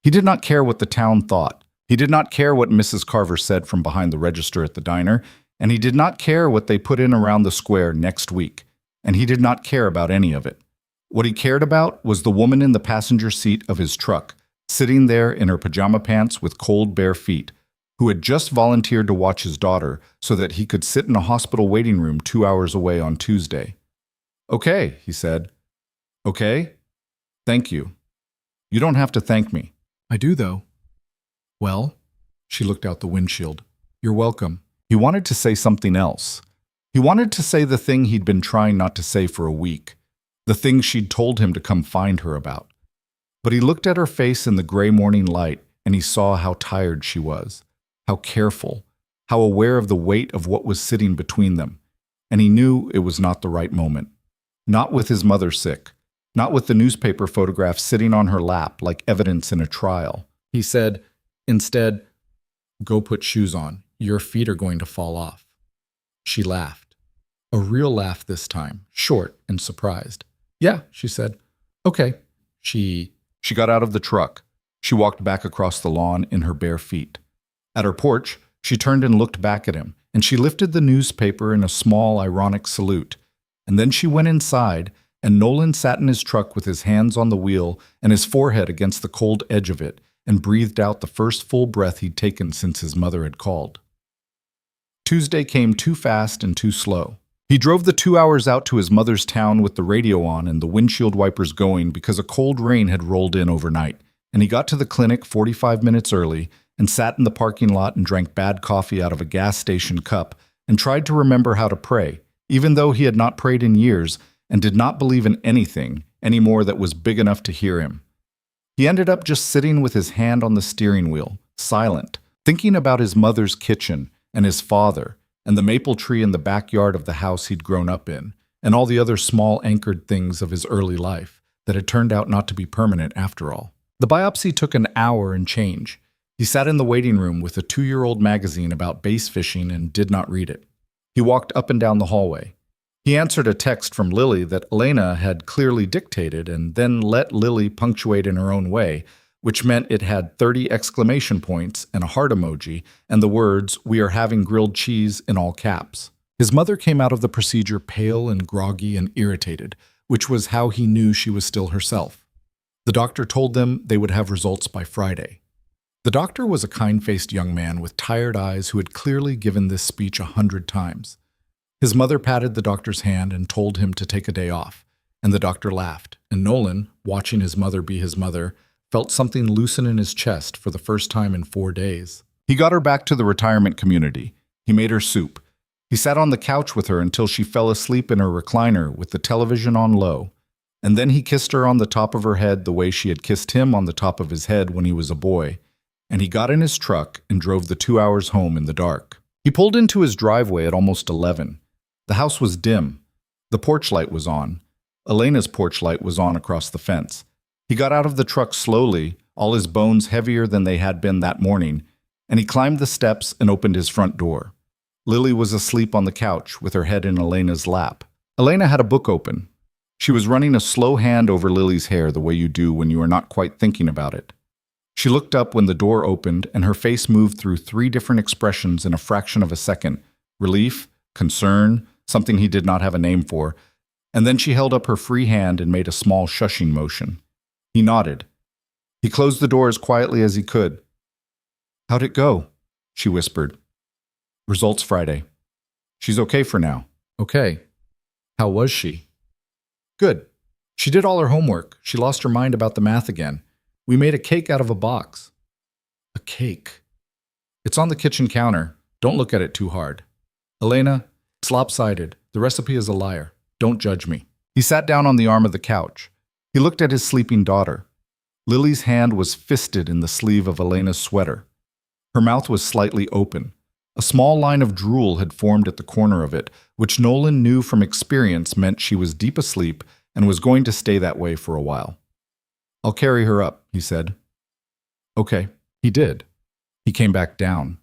He did not care what the town thought. He did not care what Mrs. Carver said from behind the register at the diner, and he did not care what they put in around the square next week, and he did not care about any of it. What he cared about was the woman in the passenger seat of his truck, sitting there in her pajama pants with cold bare feet, who had just volunteered to watch his daughter so that he could sit in a hospital waiting room 2 hours away on Tuesday. "Okay," he said. "Okay? Thank you. You don't have to thank me." "I do, though." "Well," she looked out the windshield, "you're welcome." He wanted to say something else. He wanted to say the thing he'd been trying not to say for a week, the thing she'd told him to come find her about. But he looked at her face in the gray morning light, and he saw how tired she was, how careful, how aware of the weight of what was sitting between them, and he knew it was not the right moment. Not with his mother sick, not with the newspaper photograph sitting on her lap like evidence in a trial. He said, instead, "Go put shoes on. Your feet are going to fall off." She laughed. A real laugh this time, short and surprised. "Yeah," she said. "Okay." She got out of the truck. She walked back across the lawn in her bare feet. At her porch, she turned and looked back at him, and she lifted the newspaper in a small, ironic salute. And then she went inside, and Nolan sat in his truck with his hands on the wheel and his forehead against the cold edge of it, and breathed out the first full breath he'd taken since his mother had called. Tuesday came too fast and too slow. He drove the 2 hours out to his mother's town with the radio on and the windshield wipers going because a cold rain had rolled in overnight, and he got to the clinic 45 minutes early and sat in the parking lot and drank bad coffee out of a gas station cup and tried to remember how to pray, even though he had not prayed in years and did not believe in anything anymore that was big enough to hear him. He ended up just sitting with his hand on the steering wheel, silent, thinking about his mother's kitchen and his father, and the maple tree in the backyard of the house he'd grown up in, and all the other small anchored things of his early life that had turned out not to be permanent after all. The biopsy took an hour and change. He sat in the waiting room with a 2-year-old magazine about bass fishing and did not read it. He walked up and down the hallway. He answered a text from Lily that Elena had clearly dictated and then let Lily punctuate in her own way, which meant it had 30 exclamation points and a heart emoji and the words, "We are having grilled cheese," in all caps. His mother came out of the procedure pale and groggy and irritated, which was how he knew she was still herself. The doctor told them they would have results by Friday. The doctor was a kind-faced young man with tired eyes who had clearly given this speech 100 times. His mother patted the doctor's hand and told him to take a day off, and the doctor laughed, and Nolan, watching his mother be his mother, felt something loosen in his chest for the first time in 4 days. He got her back to the retirement community. He made her soup. He sat on the couch with her until she fell asleep in her recliner with the television on low, and then he kissed her on the top of her head the way she had kissed him on the top of his head when he was a boy, and he got in his truck and drove the 2 hours home in the dark. He pulled into his driveway at almost 11. The house was dim. The porch light was on. Elena's porch light was on across the fence. He got out of the truck slowly, all his bones heavier than they had been that morning, and he climbed the steps and opened his front door. Lily was asleep on the couch with her head in Elena's lap. Elena had a book open. She was running a slow hand over Lily's hair the way you do when you are not quite thinking about it. She looked up when the door opened and her face moved through 3 different expressions in a fraction of a second: relief, concern, something he did not have a name for, and then she held up her free hand and made a small shushing motion. He nodded. He closed the door as quietly as he could. "How'd it go?" she whispered. "Results Friday. She's okay for now." "Okay. How was she?" "Good. She did all her homework. She lost her mind about the math again. We made a cake out of a box." "A cake?" "It's on the kitchen counter. Don't look at it too hard." "Elena, it's lopsided. The recipe is a liar. Don't judge me." He sat down on the arm of the couch. He looked at his sleeping daughter. Lily's hand was fisted in the sleeve of Elena's sweater. Her mouth was slightly open. A small line of drool had formed at the corner of it, which Nolan knew from experience meant she was deep asleep and was going to stay that way for a while. "I'll carry her up," he said. "Okay." He did. He came back down.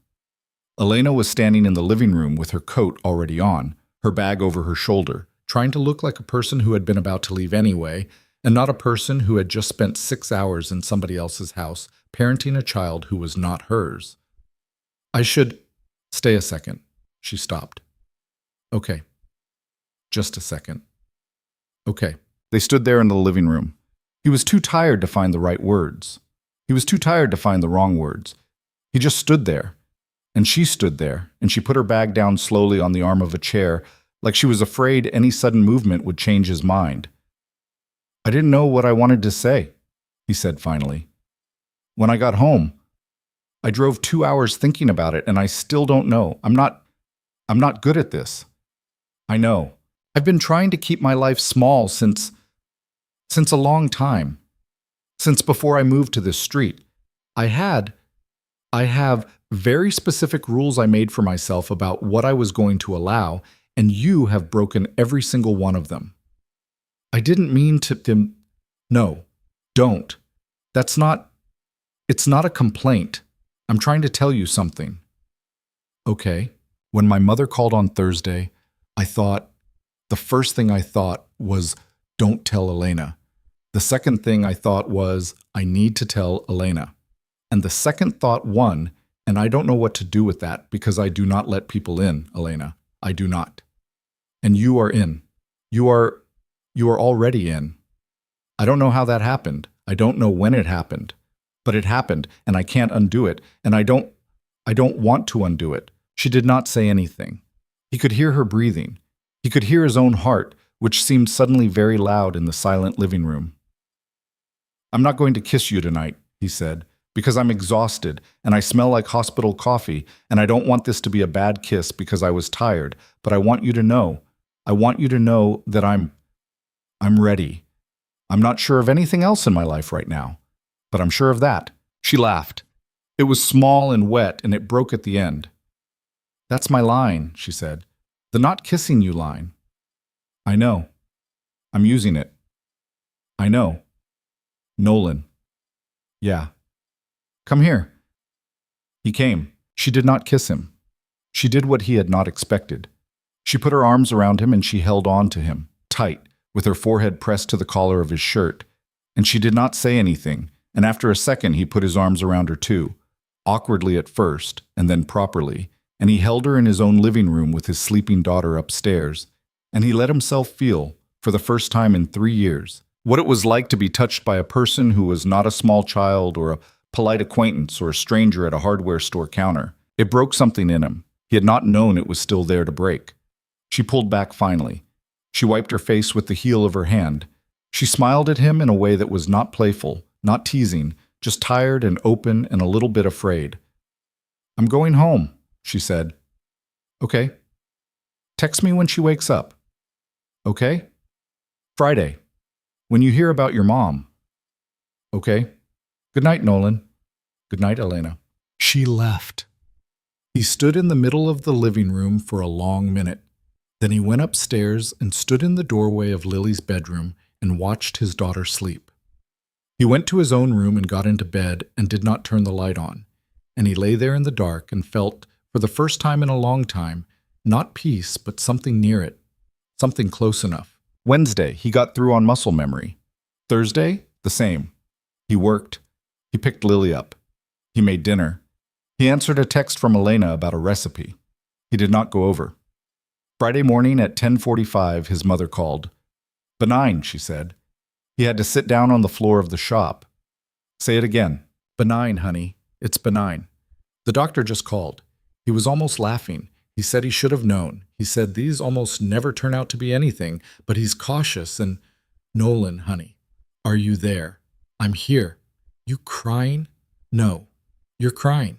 Elena was standing in the living room with her coat already on, her bag over her shoulder, trying to look like a person who had been about to leave anyway, and not a person who had just spent 6 hours in somebody else's house parenting a child who was not hers. "I should stay a second." She stopped. "Okay. Just a second." "Okay." They stood there in the living room. He was too tired to find the right words. He was too tired to find the wrong words. He just stood there. And she stood there, and she put her bag down slowly on the arm of a chair, like she was afraid any sudden movement would change his mind. "I didn't know what I wanted to say," he said finally. "When I got home, I drove 2 hours thinking about it, and I still don't know. I'm not good at this. I know. I've been trying to keep my life small since a long time. Since before I moved to this street. I have very specific rules I made for myself about what I was going to allow, and you have broken every single one of them. I didn't mean to. No, don't. It's not a complaint. I'm trying to tell you something." "Okay." When my mother called on Thursday, the first thing I thought was, don't tell Elena. The second thing I thought was, I need to tell Elena. And the second thought won, and I don't know what to do with that because I do not let people in, Elena. I do not. And you are in. You are already in. I don't know how that happened. I don't know when it happened. But it happened, and I can't undo it, and I don't want to undo it. She did not say anything. He could hear her breathing. He could hear his own heart, which seemed suddenly very loud in the silent living room. "I'm not going to kiss you tonight," he said, "because I'm exhausted, and I smell like hospital coffee, and I don't want this to be a bad kiss because I was tired, but I want you to know that I'm ready. I'm not sure of anything else in my life right now, but I'm sure of that." She laughed. It was small and wet, and it broke at the end. "That's my line," she said. "The not kissing you line." "I know. I'm using it." "I know. Nolan." Yeah. Come here. He came. She did not kiss him. She did what he had not expected. She put her arms around him and she held on to him, tight, with her forehead pressed to the collar of his shirt. And she did not say anything, and after a second he put his arms around her too, awkwardly at first, and then properly, and he held her in his own living room with his sleeping daughter upstairs, and he let himself feel, for the first time in 3 years, what it was like to be touched by a person who was not a small child or a polite acquaintance or a stranger at a hardware store counter. It broke something in him. He had not known it was still there to break. She pulled back finally. She wiped her face with the heel of her hand. She smiled at him in a way that was not playful, not teasing, just tired and open and a little bit afraid. "I'm going home," she said. "Okay." "Text me when she wakes up." "Okay." "Friday. When you hear about your mom." "Okay." "Good night, Nolan." "Good night, Elena." She left. He stood in the middle of the living room for a long minute. Then he went upstairs and stood in the doorway of Lily's bedroom and watched his daughter sleep. He went to his own room and got into bed and did not turn the light on. And he lay there in the dark and felt, for the first time in a long time, not peace, but something near it, something close enough. Wednesday, he got through on muscle memory. Thursday, the same. He worked. He picked Lily up. He made dinner. He answered a text from Elena about a recipe. He did not go over. Friday morning at 10:45, his mother called. "Benign," she said. He had to sit down on the floor of the shop. "Say it again." "Benign, honey. It's benign." The doctor just called. He was almost laughing. He said he should have known. He said these almost never turn out to be anything, but he's cautious and... "Nolan, honey, are you there? I'm here. You crying?" "No. You're crying."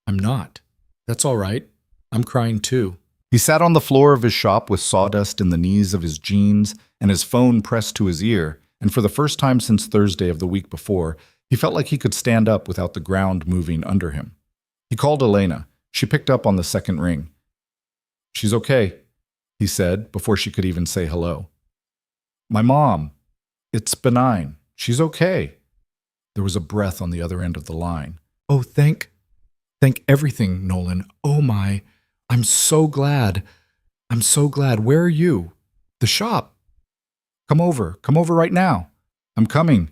"I'm not." "That's all right. I'm crying too." He sat on the floor of his shop with sawdust in the knees of his jeans and his phone pressed to his ear, and for the first time since Thursday of the week before, he felt like he could stand up without the ground moving under him. He called Elena. She picked up on the second ring. "She's okay," he said before she could even say hello. "My mom. It's benign. She's okay." There was a breath on the other end of the line. "Oh, thank everything, Nolan. Oh my, I'm so glad. I'm so glad. Where are you?" "The shop." Come over right now." "I'm coming."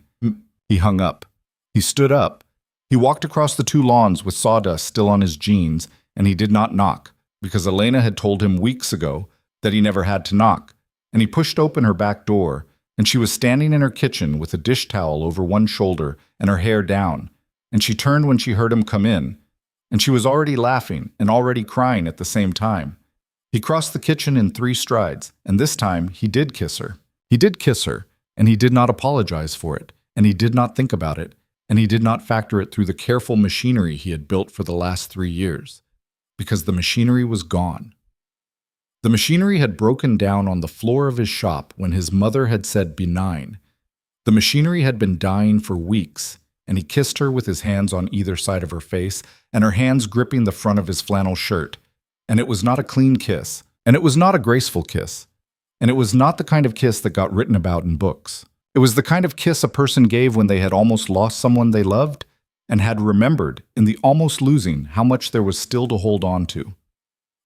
He hung up. He stood up. He walked across the 2 lawns with sawdust still on his jeans, and he did not knock, because Elena had told him weeks ago that he never had to knock, and he pushed open her back door, and she was standing in her kitchen with a dish towel over one shoulder and her hair down, and she turned when she heard him come in, and she was already laughing and already crying at the same time. He crossed the kitchen in 3 strides, and this time he did kiss her. He did kiss her, and he did not apologize for it, and he did not think about it, and he did not factor it through the careful machinery he had built for the last 3 years, because the machinery was gone. The machinery had broken down on the floor of his shop when his mother had said benign. The machinery had been dying for weeks, and he kissed her with his hands on either side of her face and her hands gripping the front of his flannel shirt. And it was not a clean kiss, and it was not a graceful kiss, and it was not the kind of kiss that got written about in books. It was the kind of kiss a person gave when they had almost lost someone they loved and had remembered, in the almost losing, how much there was still to hold on to.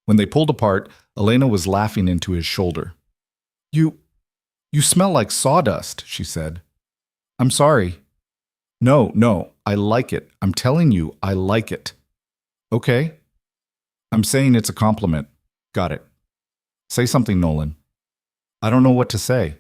When they pulled apart, Elena was laughing into his shoulder. You smell like sawdust," she said. "I'm sorry." No, I like it. I'm telling you, I like it." "Okay." "I'm saying it's a compliment." "Got it." "Say something, Nolan." "I don't know what to say."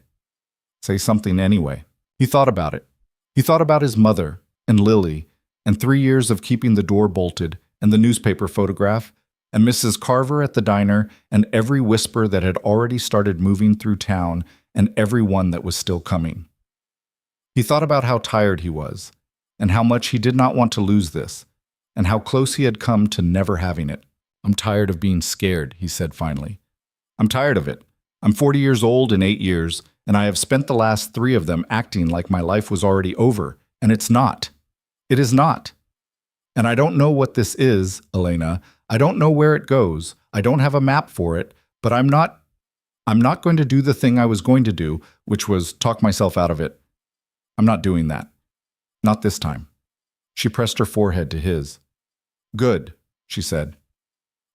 "Say something anyway." He thought about it. He thought about his mother and Lily and 3 years of keeping the door bolted and the newspaper photograph and Mrs. Carver at the diner and every whisper that had already started moving through town and every one that was still coming. He thought about how tired he was and how much he did not want to lose this and how close he had come to never having it. "I'm tired of being scared," he said finally. "I'm tired of it. I'm 40 years old in 8 years, and I have spent the last 3 of them acting like my life was already over, and it's not. It is not. And I don't know what this is, Elena. I don't know where it goes. I don't have a map for it, but I'm not going to do the thing I was going to do, which was talk myself out of it. I'm not doing that. Not this time." She pressed her forehead to his. "Good," she said.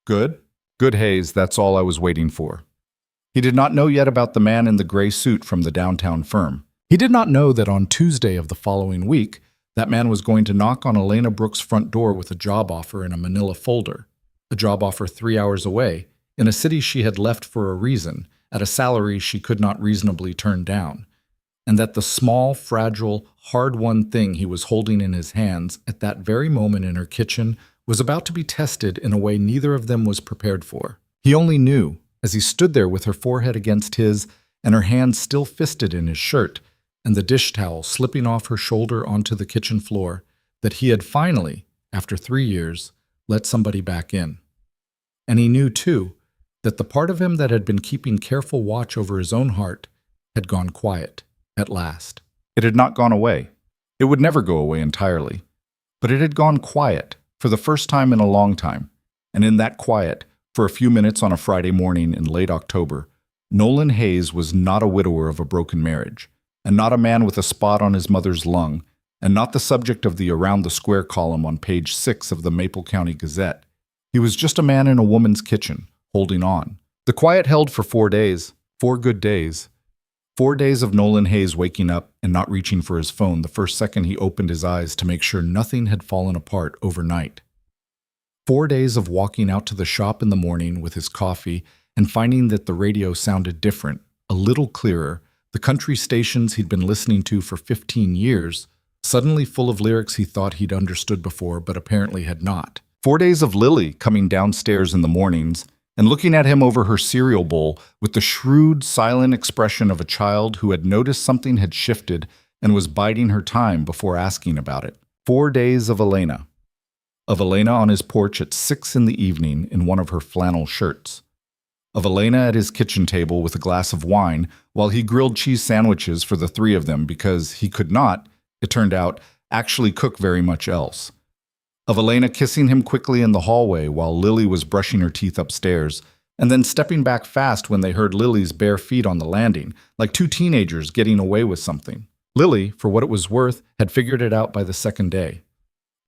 "Good? Good, Hayes, that's all I was waiting for." He did not know yet about the man in the gray suit from the downtown firm. He did not know that on Tuesday of the following week, that man was going to knock on Elena Brooks' front door with a job offer in a manila folder, a job offer 3 hours away, in a city she had left for a reason, at a salary she could not reasonably turn down, and that the small, fragile, hard-won thing he was holding in his hands at that very moment in her kitchen was about to be tested in a way neither of them was prepared for. He only knew, as he stood there with her forehead against his and her hands still fisted in his shirt, and the dish towel slipping off her shoulder onto the kitchen floor, that he had finally, after 3 years, let somebody back in. And he knew, too, that the part of him that had been keeping careful watch over his own heart had gone quiet, at last. It had not gone away. It would never go away entirely. But it had gone quiet, for the first time in a long time, and in that quiet, for a few minutes on a Friday morning in late October, Nolan Hayes was not a widower of a broken marriage, and not a man with a spot on his mother's lung, and not the subject of the Around the Square column on page 6 of the Maple County Gazette. He was just a man in a woman's kitchen, holding on. The quiet held for 4 days, 4 good days. 4 days of Nolan Hayes waking up and not reaching for his phone the first second he opened his eyes to make sure nothing had fallen apart overnight. 4 days of walking out to the shop in the morning with his coffee and finding that the radio sounded different, a little clearer, the country stations he'd been listening to for 15 years, suddenly full of lyrics he thought he'd understood before but apparently had not. 4 days of Lily coming downstairs in the mornings and looking at him over her cereal bowl with the shrewd, silent expression of a child who had noticed something had shifted and was biding her time before asking about it. 4 days of Elena. Of Elena on his porch at 6 in the evening in one of her flannel shirts. Of Elena at his kitchen table with a glass of wine while he grilled cheese sandwiches for the 3 of them because he could not, it turned out, actually cook very much else. Of Elena kissing him quickly in the hallway while Lily was brushing her teeth upstairs, and then stepping back fast when they heard Lily's bare feet on the landing, like 2 teenagers getting away with something. Lily, for what it was worth, had figured it out by the second day.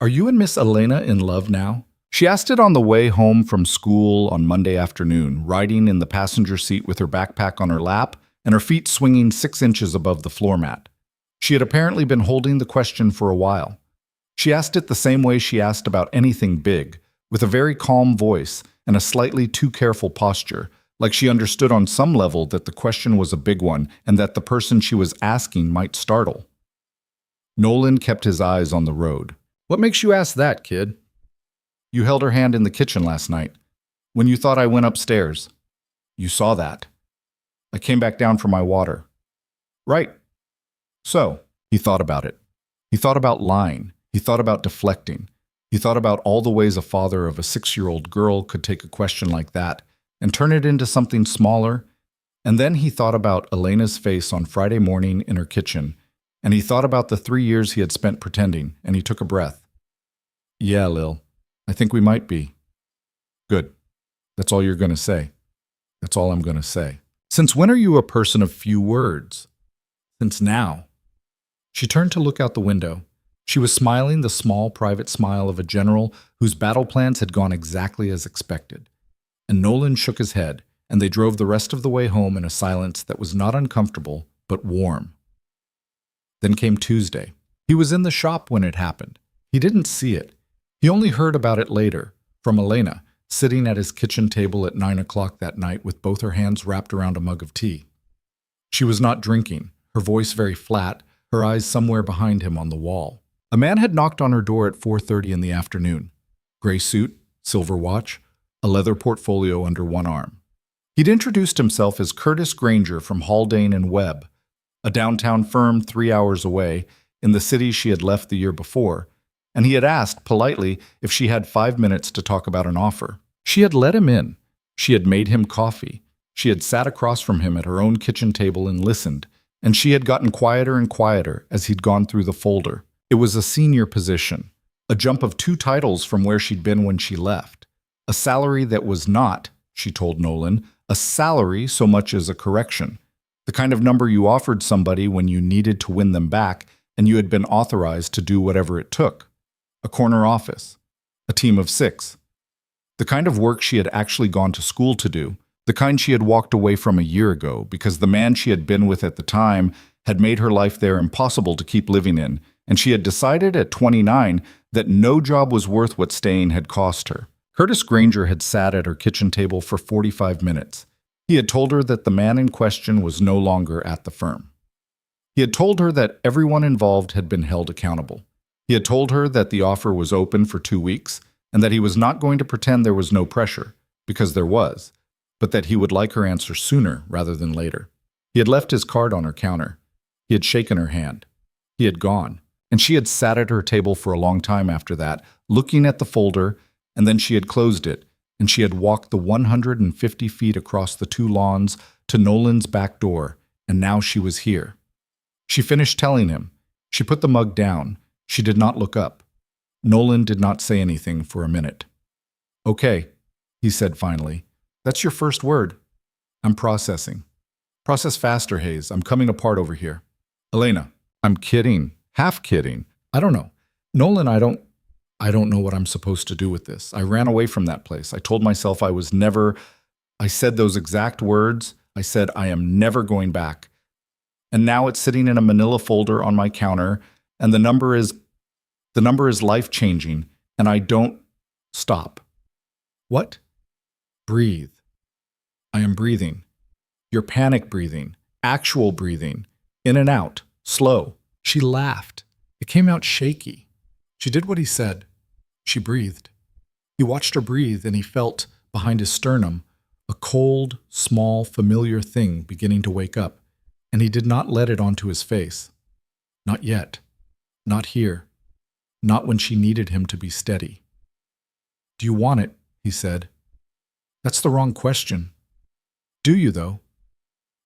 "Are you and Miss Elena in love now?" She asked it on the way home from school on Monday afternoon, riding in the passenger seat with her backpack on her lap and her feet swinging 6 inches above the floor mat. She had apparently been holding the question for a while. She asked it the same way she asked about anything big, with a very calm voice and a slightly too careful posture, like she understood on some level that the question was a big one and that the person she was asking might startle. Nolan kept his eyes on the road. "What makes you ask that, kid?" "You held her hand in the kitchen last night, when you thought I went upstairs. You saw that. I came back down for my water." "Right." So, he thought about it. He thought about lying. He thought about deflecting. He thought about all the ways a father of a 6-year-old girl could take a question like that and turn it into something smaller. And then he thought about Elena's face on Friday morning in her kitchen, and he thought about the 3 years he had spent pretending, and he took a breath. "Yeah, Lil, I think we might be." "Good. That's all you're going to say." "That's all I'm going to say." "Since when are you a person of few words?" "Since now." She turned to look out the window. She was smiling the small, private smile of a general whose battle plans had gone exactly as expected. And Nolan shook his head, and they drove the rest of the way home in a silence that was not uncomfortable, but warm. Then came Tuesday. He was in the shop when it happened. He didn't see it. He only heard about it later, from Elena, sitting at his kitchen table at 9 o'clock that night with both her hands wrapped around a mug of tea. She was not drinking, her voice very flat, her eyes somewhere behind him on the wall. A man had knocked on her door at 4:30 in the afternoon. Gray suit, silver watch, a leather portfolio under one arm. He'd introduced himself as Curtis Granger from Haldane and Webb, a downtown firm 3 hours away in the city she had left the year before, and he had asked, politely, if she had 5 minutes to talk about an offer. She had let him in. She had made him coffee. She had sat across from him at her own kitchen table and listened, and she had gotten quieter and quieter as he'd gone through the folder. It was a senior position, a jump of 2 titles from where she'd been when she left. A salary that was not, she told Nolan, a salary so much as a correction. The kind of number you offered somebody when you needed to win them back and you had been authorized to do whatever it took. a corner office, a team of 6. The kind of work she had actually gone to school to do, the kind she had walked away from a year ago because the man she had been with at the time had made her life there impossible to keep living in, and she had decided at 29 that no job was worth what staying had cost her. Curtis Granger had sat at her kitchen table for 45 minutes. He had told her that the man in question was no longer at the firm. He had told her that everyone involved had been held accountable. He had told her that the offer was open for 2 weeks and that he was not going to pretend there was no pressure, because there was, but that he would like her answer sooner rather than later. He had left his card on her counter. He had shaken her hand. He had gone, and she had sat at her table for a long time after that, looking at the folder, and then she had closed it, and she had walked the 150 feet across the 2 lawns to Nolan's back door, and now she was here. She finished telling him. She put the mug down. She did not look up. Nolan did not say anything for a minute. "Okay," he said finally. "That's your first word." "I'm processing." "Process faster, Hayes. I'm coming apart over here." "Elena." "I'm kidding. Half kidding. I don't know. Nolan, I don't know what I'm supposed to do with this. I ran away from that place. I told myself I was never. I said those exact words. I said I am never going back. And now it's sitting in a manila folder on my counter, and the number is life-changing, and I don't stop." "What?" "Breathe." "I am breathing. You're panic breathing, actual breathing, in and out, slow." She laughed. It came out shaky. She did what he said. She breathed. He watched her breathe, and he felt, behind his sternum, a cold, small, familiar thing beginning to wake up, and he did not let it onto his face. Not yet. Not here. Not when she needed him to be steady. "Do you want it?" he said. "That's the wrong question." "Do you, though?"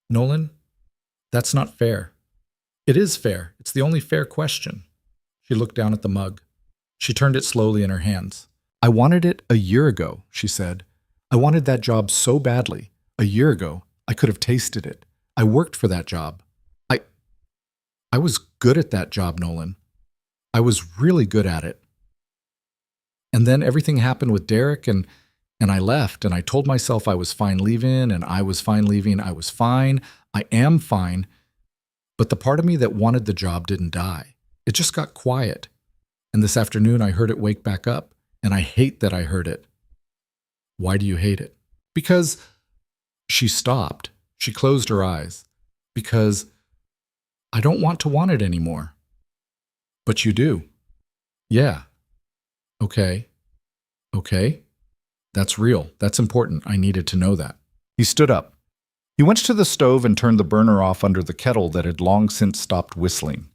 "Nolan, that's not fair." "It is fair. It's the only fair question." She looked down at the mug. She turned it slowly in her hands. "I wanted it a year ago," she said. "I wanted that job so badly. A year ago, I could have tasted it. I worked for that job. I was good at that job, Nolan. I was really good at it. And then everything happened with Derek, and I left, and I told myself I was fine leaving, and I was fine leaving. I was fine. I am fine. But the part of me that wanted the job didn't die. It just got quiet. And this afternoon I heard it wake back up, and I hate that I heard it." "Why do you hate it?" "Because..." She stopped. She closed her eyes. "Because I don't want it anymore." "But you do." "Yeah." Okay. That's real. That's important. I needed to know that." He stood up. He went to the stove and turned the burner off under the kettle that had long since stopped whistling.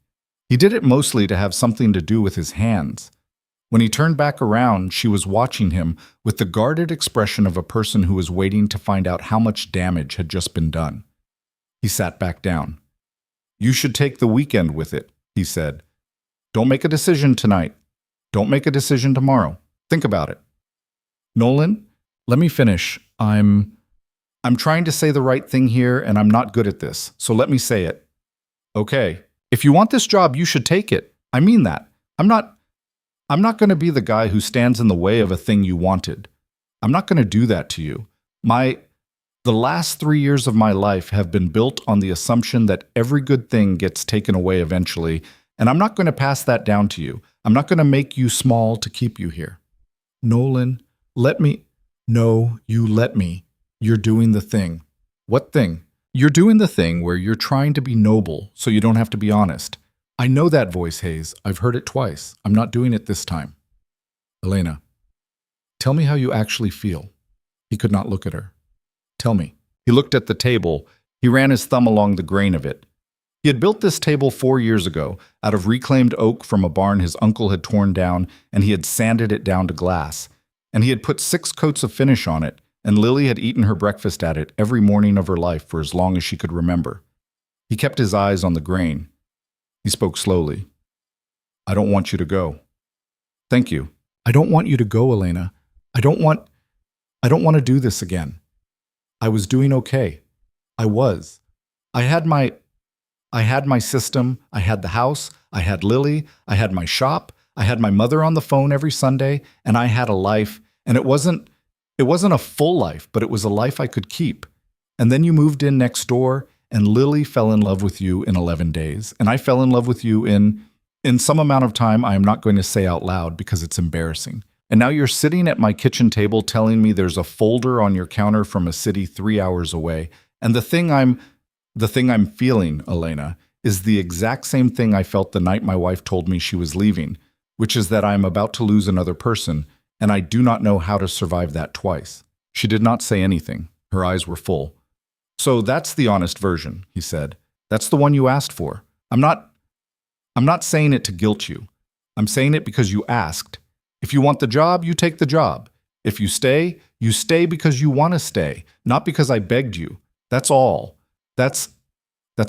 He did it mostly to have something to do with his hands. When he turned back around, she was watching him with the guarded expression of a person who was waiting to find out how much damage had just been done. He sat back down. "You should take the weekend with it," he said. "Don't make a decision tonight. Don't make a decision tomorrow. Think about it." "Nolan, let me finish. I'm trying to say the right thing here, and I'm not good at this, so let me say it." "Okay. If you want this job, you should take it. I mean that. I'm not going to be the guy who stands in the way of a thing you wanted. I'm not going to do that to you. The last 3 years of my life have been built on the assumption that every good thing gets taken away eventually, and I'm not going to pass that down to you. I'm not going to make you small to keep you here." "Nolan, let me..." "No, you let me. You're doing the thing." "What thing?" "You're doing the thing where you're trying to be noble so you don't have to be honest. I know that voice, Hayes. I've heard it twice. I'm not doing it this time." "Elena, tell me how you actually feel." He could not look at her. "Tell me." He looked at the table. He ran his thumb along the grain of it. He had built this table 4 years ago out of reclaimed oak from a barn his uncle had torn down, and he had sanded it down to glass. And he had put 6 coats of finish on it, and Lily had eaten her breakfast at it every morning of her life for as long as she could remember. He kept his eyes on the grain. He spoke slowly. "I don't want you to go." "Thank you." "I don't want you to go, Elena. I don't want to do this again. I was doing okay. I was. I had my system. I had the house. I had Lily. I had my shop. I had my mother on the phone every Sunday, and I had a life, and it wasn't a full life, but it was a life I could keep. And then you moved in next door, and Lily fell in love with you in 11 days, and I fell in love with you in some amount of time I am not going to say out loud because it's embarrassing. And now you're sitting at my kitchen table telling me there's a folder on your counter from a city 3 hours away. And the thing I'm feeling, Elena, is the exact same thing I felt the night my wife told me she was leaving, which is that I am about to lose another person, and I do not know how to survive that twice. She did not say anything. Her eyes were full. So that's the honest version, he said. That's the one you asked for. I'm not saying it to guilt you. I'm saying it because you asked. If you want the job, you take the job. If you stay because you want to stay, not because I begged you. That's all. That's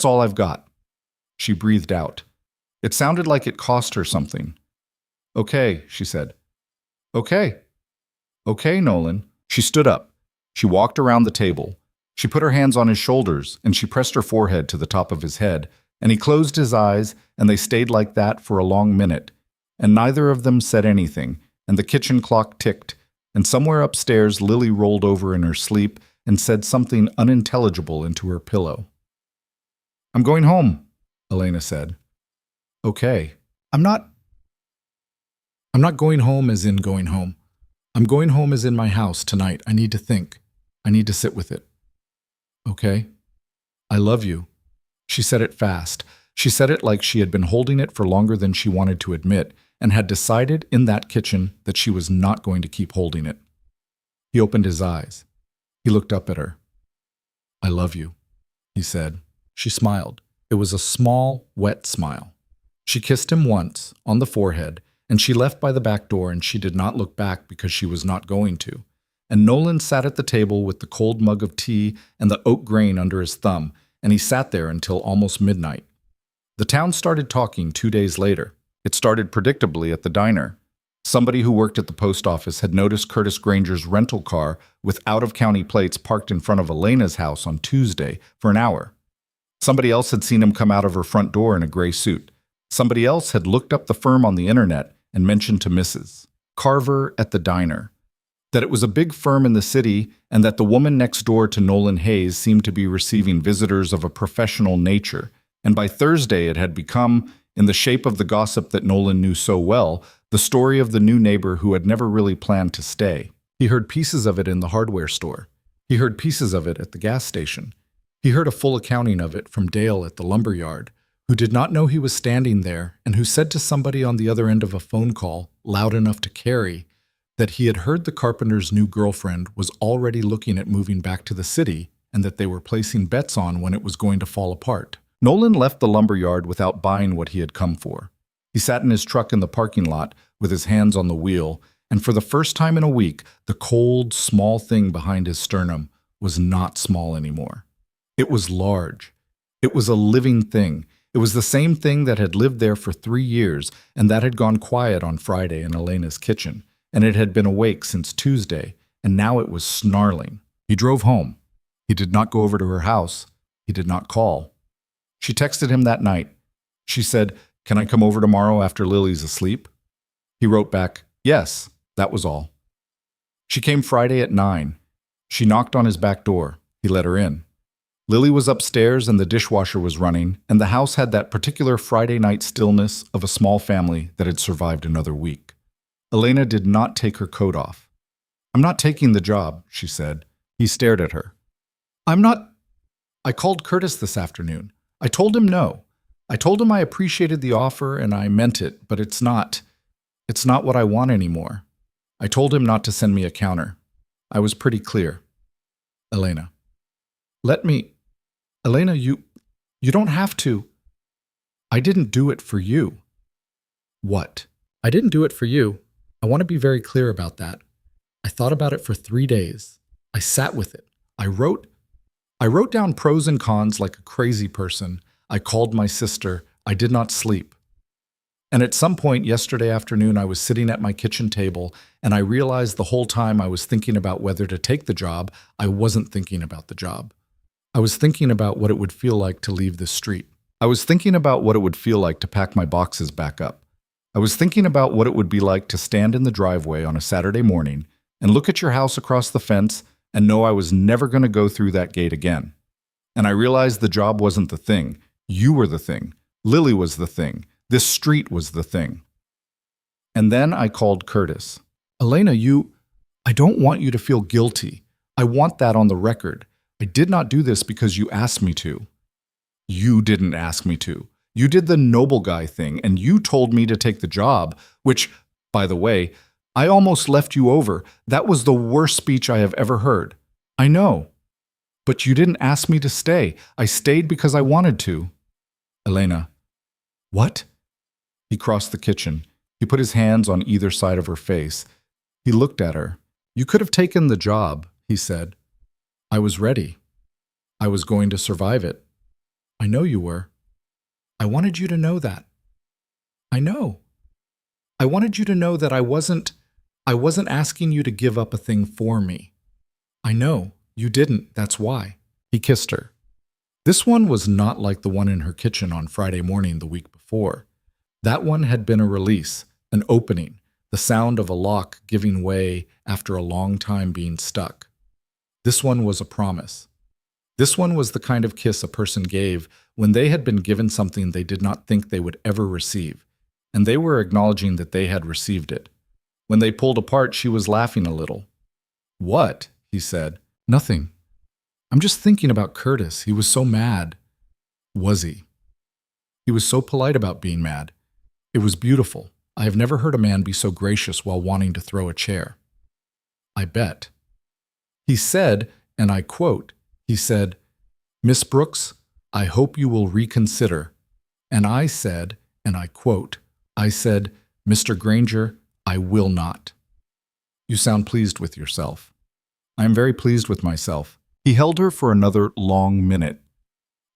all I've got. She breathed out. It sounded like it cost her something. Okay, she said. Okay. Okay, Nolan. She stood up. She walked around the table. She put her hands on his shoulders, and she pressed her forehead to the top of his head, and he closed his eyes, and they stayed like that for a long minute, and neither of them said anything, and the kitchen clock ticked, and somewhere upstairs Lily rolled over in her sleep and said something unintelligible into her pillow. I'm going home, Elena said. Okay. I'm not going home as in going home. I'm going home as in my house tonight. I need to think. I need to sit with it. Okay. I love you. She said it fast. She said it like she had been holding it for longer than she wanted to admit, and had decided in that kitchen that she was not going to keep holding it. He opened his eyes. He looked up at her. I love you, he said. She smiled. It was a small, wet smile. She kissed him once, on the forehead, and she left by the back door, and she did not look back because she was not going to. And Nolan sat at the table with the cold mug of tea and the oat grain under his thumb, and he sat there until almost midnight. The town started talking 2 days later. It started predictably at the diner. Somebody who worked at the post office had noticed Curtis Granger's rental car with out-of-county plates parked in front of Elena's house on Tuesday for an hour. Somebody else had seen him come out of her front door in a gray suit. Somebody else had looked up the firm on the internet and mentioned to Mrs. Carver at the diner that it was a big firm in the city and that the woman next door to Nolan Hayes seemed to be receiving visitors of a professional nature. And by Thursday it had become, in the shape of the gossip that Nolan knew so well, the story of the new neighbor who had never really planned to stay. He heard pieces of it in the hardware store. He heard pieces of it at the gas station. He heard a full accounting of it from Dale at the lumber yard, who did not know he was standing there and who said to somebody on the other end of a phone call, loud enough to carry, that he had heard the carpenter's new girlfriend was already looking at moving back to the city and that they were placing bets on when it was going to fall apart. Nolan left the lumber yard without buying what he had come for. He sat in his truck in the parking lot with his hands on the wheel, and for the first time in a week, the cold, small thing behind his sternum was not small anymore. It was large. It was a living thing. It was the same thing that had lived there for 3 years and that had gone quiet on Friday in Elena's kitchen, and it had been awake since Tuesday, and now it was snarling. He drove home. He did not go over to her house. He did not call. She texted him that night. She said, "Can I come over tomorrow after Lily's asleep?" He wrote back, "Yes," that was all. She came Friday at 9. She knocked on his back door. He let her in. Lily was upstairs and the dishwasher was running, and the house had that particular Friday night stillness of a small family that had survived another week. Elena did not take her coat off. "I'm not taking the job," she said. He stared at her. "I'm not. I called Curtis this afternoon. I told him no. I told him I appreciated the offer and I meant it, but it's not what I want anymore. I told him not to send me a counter. I was pretty clear." Elena. Elena, you don't have to. I didn't do it for you." "What?" "I didn't do it for you. I want to be very clear about that. I thought about it for 3 days. I sat with it. I wrote down pros and cons like a crazy person. I called my sister. I did not sleep. And at some point yesterday afternoon, I was sitting at my kitchen table, and I realized the whole time I was thinking about whether to take the job, I wasn't thinking about the job. I was thinking about what it would feel like to leave this street. I was thinking about what it would feel like to pack my boxes back up. I was thinking about what it would be like to stand in the driveway on a Saturday morning and look at your house across the fence and know I was never going to go through that gate again. And I realized the job wasn't the thing. You were the thing. Lily was the thing. This street was the thing. And then I called Curtis. Elena, I don't want you to feel guilty. I want that on the record. I did not do this because you asked me to. You didn't ask me to. You did the noble guy thing, and you told me to take the job, which, by the way, I almost left you over. That was the worst speech I have ever heard. I know. But you didn't ask me to stay. I stayed because I wanted to. Elena. What? He crossed the kitchen. He put his hands on either side of her face. He looked at her. You could have taken the job, he said. I was ready. I was going to survive it. I know you were. I wanted you to know that. I know. I wanted you to know that I wasn't asking you to give up a thing for me. I know. You didn't, that's why. He kissed her. This one was not like the one in her kitchen on Friday morning the week before. That one had been a release, an opening, the sound of a lock giving way after a long time being stuck. This one was a promise. This one was the kind of kiss a person gave when they had been given something they did not think they would ever receive, and they were acknowledging that they had received it. When they pulled apart, she was laughing a little. What? He said. Nothing. I'm just thinking about Curtis. He was so mad. Was he? He was so polite about being mad. It was beautiful. I have never heard a man be so gracious while wanting to throw a chair. I bet. He said, and I quote, he said, Miss Brooks, I hope you will reconsider. And I said, and I quote, I said, Mr. Granger, I will not. You sound pleased with yourself. I am very pleased with myself. He held her for another long minute.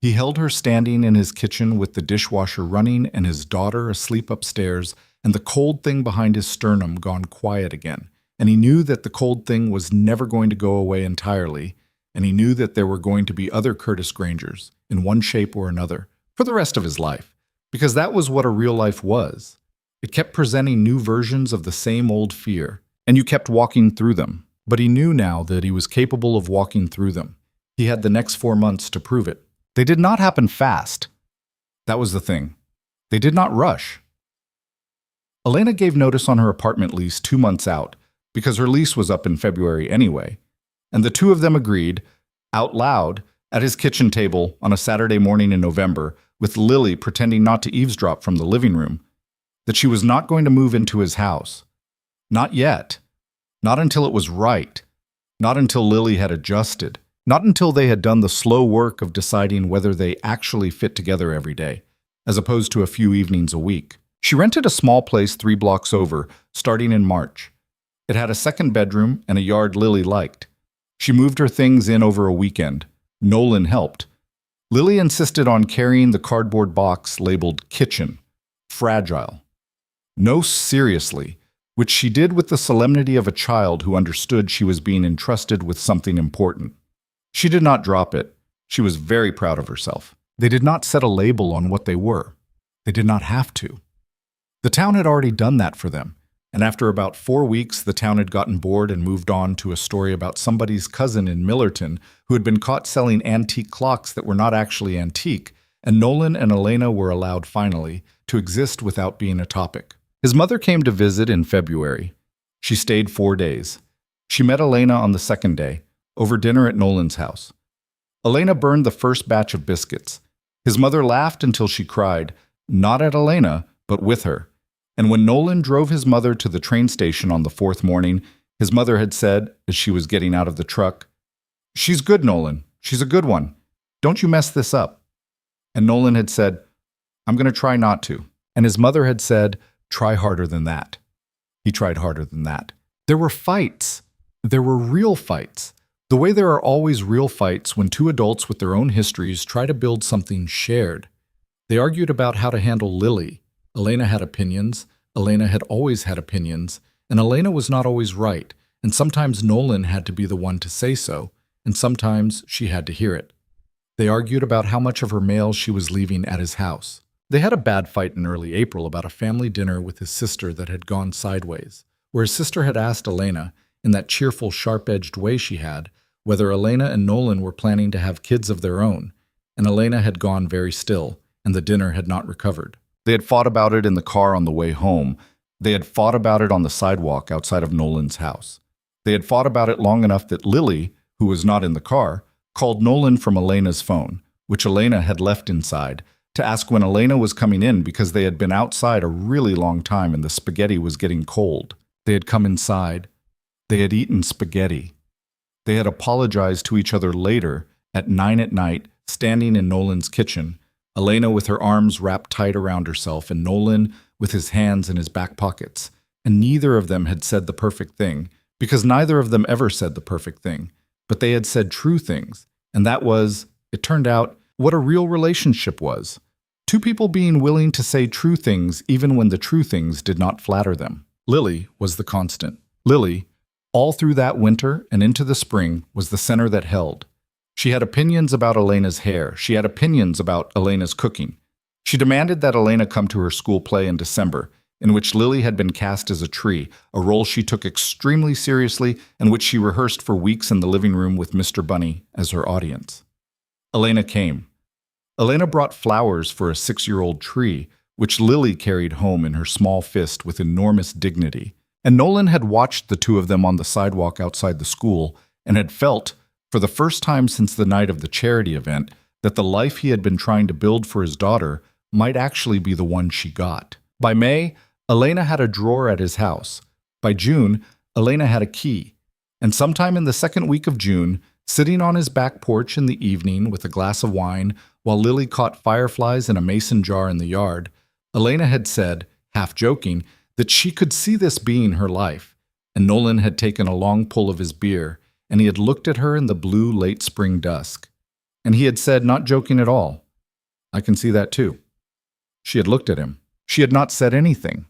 He held her standing in his kitchen with the dishwasher running and his daughter asleep upstairs and the cold thing behind his sternum gone quiet again. And he knew that the cold thing was never going to go away entirely, and he knew that there were going to be other Curtis Grangers, in one shape or another, for the rest of his life, because that was what a real life was. It kept presenting new versions of the same old fear, and you kept walking through them. But he knew now that he was capable of walking through them. He had the next 4 months to prove it. They did not happen fast. That was the thing. They did not rush. Elena gave notice on her apartment lease 2 months out, because her lease was up in February anyway, and the two of them agreed, out loud, at his kitchen table on a Saturday morning in November, with Lily pretending not to eavesdrop from the living room, that she was not going to move into his house. Not yet. Not until it was right. Not until Lily had adjusted. Not until they had done the slow work of deciding whether they actually fit together every day, as opposed to a few evenings a week. She rented a small place 3 blocks over, starting in March. It had a second bedroom and a yard Lily liked. She moved her things in over a weekend. Nolan helped. Lily insisted on carrying the cardboard box labeled kitchen, fragile. No, seriously, which she did with the solemnity of a child who understood she was being entrusted with something important. She did not drop it. She was very proud of herself. They did not set a label on what they were. They did not have to. The town had already done that for them, and after about 4 weeks, the town had gotten bored and moved on to a story about somebody's cousin in Millerton who had been caught selling antique clocks that were not actually antique, and Nolan and Elena were allowed finally to exist without being a topic. His mother came to visit in February. She stayed 4 days. She met Elena on the second day, over dinner at Nolan's house. Elena burned the first batch of biscuits. His mother laughed until she cried, not at Elena, but with her. And when Nolan drove his mother to the train station on the 4th morning, his mother had said, as she was getting out of the truck, "She's good, Nolan. She's a good one. Don't you mess this up." And Nolan had said, "I'm going to try not to." And his mother had said, "Try harder than that." He tried harder than that. There were fights. There were real fights. The way there are always real fights when two adults with their own histories try to build something shared. They argued about how to handle Lily. Elena had opinions. Elena had always had opinions. And Elena was not always right. And sometimes Nolan had to be the one to say so. And sometimes she had to hear it. They argued about how much of her mail she was leaving at his house. They had a bad fight in early April about a family dinner with his sister that had gone sideways, where his sister had asked Elena, in that cheerful, sharp-edged way she had, whether Elena and Nolan were planning to have kids of their own, and Elena had gone very still, and the dinner had not recovered. They had fought about it in the car on the way home. They had fought about it on the sidewalk outside of Nolan's house. They had fought about it long enough that Lily, who was not in the car, called Nolan from Elena's phone, which Elena had left inside, to ask when Elena was coming in because they had been outside a really long time and the spaghetti was getting cold. They had come inside. They had eaten spaghetti. They had apologized to each other later at 9 at night, standing in Nolan's kitchen, Elena with her arms wrapped tight around herself and Nolan with his hands in his back pockets. And neither of them had said the perfect thing, because neither of them ever said the perfect thing, but they had said true things, and that was, it turned out, what a real relationship was. Two people being willing to say true things even when the true things did not flatter them. Lily was the constant. Lily, all through that winter and into the spring, was the center that held. She had opinions about Elena's hair. She had opinions about Elena's cooking. She demanded that Elena come to her school play in December, in which Lily had been cast as a tree, a role she took extremely seriously and which she rehearsed for weeks in the living room with Mr. Bunny as her audience. Elena came. Elena brought flowers for a 6-year-old tree, which Lily carried home in her small fist with enormous dignity. And Nolan had watched the two of them on the sidewalk outside the school and had felt, for the first time since the night of the charity event, that the life he had been trying to build for his daughter might actually be the one she got. By May, Elena had a drawer at his house. By June, Elena had a key. And sometime in the second week of June, sitting on his back porch in the evening with a glass of wine while Lily caught fireflies in a mason jar in the yard, Elena had said, half joking, that she could see this being her life. And Nolan had taken a long pull of his beer, and he had looked at her in the blue late spring dusk. And he had said, not joking at all, "I can see that too." She had looked at him. She had not said anything.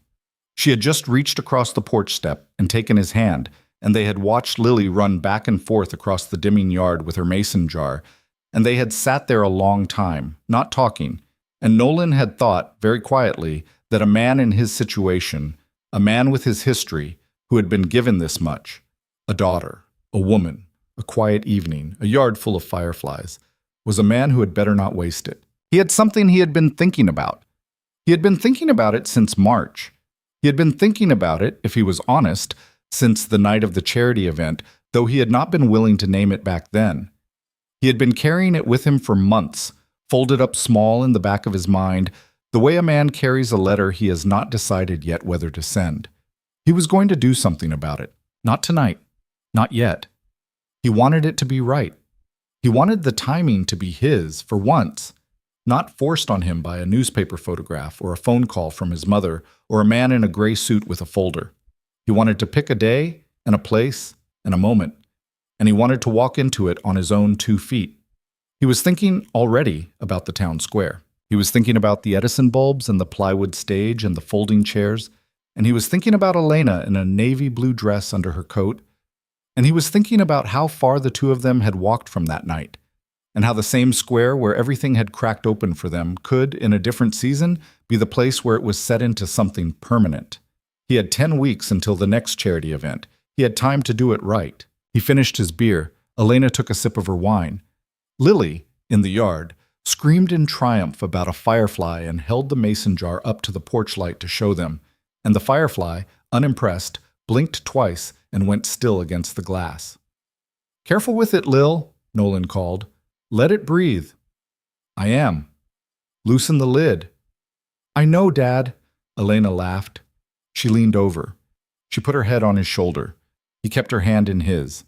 She had just reached across the porch step and taken his hand, and they had watched Lily run back and forth across the dimming yard with her mason jar, and they had sat there a long time, not talking, and Nolan had thought, very quietly, that a man in his situation, a man with his history, who had been given this much, a daughter, a woman, a quiet evening, a yard full of fireflies, was a man who had better not waste it. He had something he had been thinking about. He had been thinking about it since March. He had been thinking about it, if he was honest, since the night of the charity event, though he had not been willing to name it back then. He had been carrying it with him for months, folded up small in the back of his mind, the way a man carries a letter he has not decided yet whether to send. He was going to do something about it. Not tonight. Not yet. He wanted it to be right. He wanted the timing to be his, for once, not forced on him by a newspaper photograph or a phone call from his mother or a man in a gray suit with a folder. He wanted to pick a day and a place and a moment, and he wanted to walk into it on his own 2 feet. He was thinking already about the town square. He was thinking about the Edison bulbs and the plywood stage and the folding chairs, and he was thinking about Elena in a navy blue dress under her coat, and he was thinking about how far the two of them had walked from that night, and how the same square where everything had cracked open for them could, in a different season, be the place where it was set into something permanent. He had 10 weeks until the next charity event. He had time to do it right. He finished his beer. Elena took a sip of her wine. Lily, in the yard, screamed in triumph about a firefly and held the mason jar up to the porch light to show them, and the firefly, unimpressed, blinked twice and went still against the glass. "Careful with it, Lil," Nolan called. "Let it breathe." "I am." "Loosen the lid." "I know, Dad." Elena laughed. She leaned over. She put her head on his shoulder. He kept her hand in his.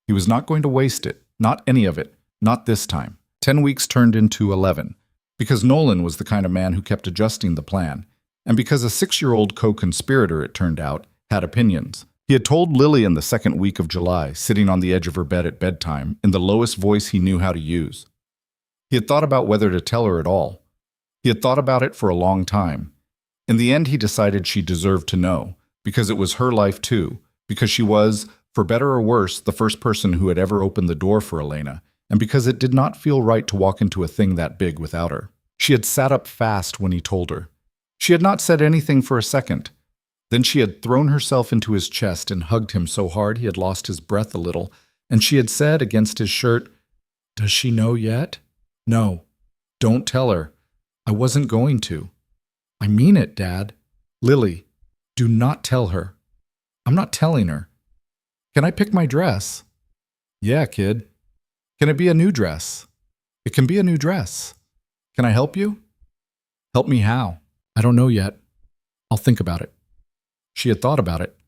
He was not going to waste it, not any of it, not this time. 10 weeks turned into 11, because Nolan was the kind of man who kept adjusting the plan, and because a 6-year-old co-conspirator, it turned out, had opinions. He had told Lily in the second week of July, sitting on the edge of her bed at bedtime, in the lowest voice he knew how to use. He had thought about whether to tell her at all. He had thought about it for a long time. In the end, he decided she deserved to know, because it was her life too, because she was, for better or worse, the first person who had ever opened the door for Elena, and because it did not feel right to walk into a thing that big without her. She had sat up fast when he told her. She had not said anything for a second. Then she had thrown herself into his chest and hugged him so hard he had lost his breath a little, and she had said against his shirt, "Does she know yet?" "No, don't tell her. I wasn't going to." "I mean it, Dad. Lily, do not tell her." "I'm not telling her." "Can I pick my dress?" "Yeah, kid." "Can it be a new dress?" "It can be a new dress." "Can I help you?" "Help me how?" "I don't know yet. I'll think about it." She had thought about it.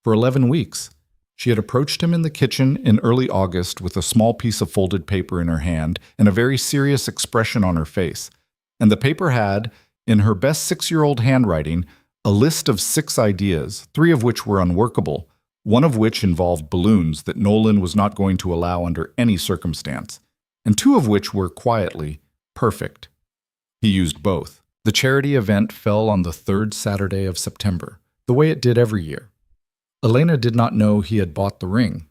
For 11 weeks, she had approached him in the kitchen in early August with a small piece of folded paper in her hand and a very serious expression on her face. And the paper had, in her best 6-year-old handwriting, a list of 6 ideas, 3 of which were unworkable, one of which involved balloons that Nolan was not going to allow under any circumstance, and 2 of which were quietly perfect. He used both. The charity event fell on the 3rd Saturday of September, the way it did every year. Elena did not know he had bought the ring.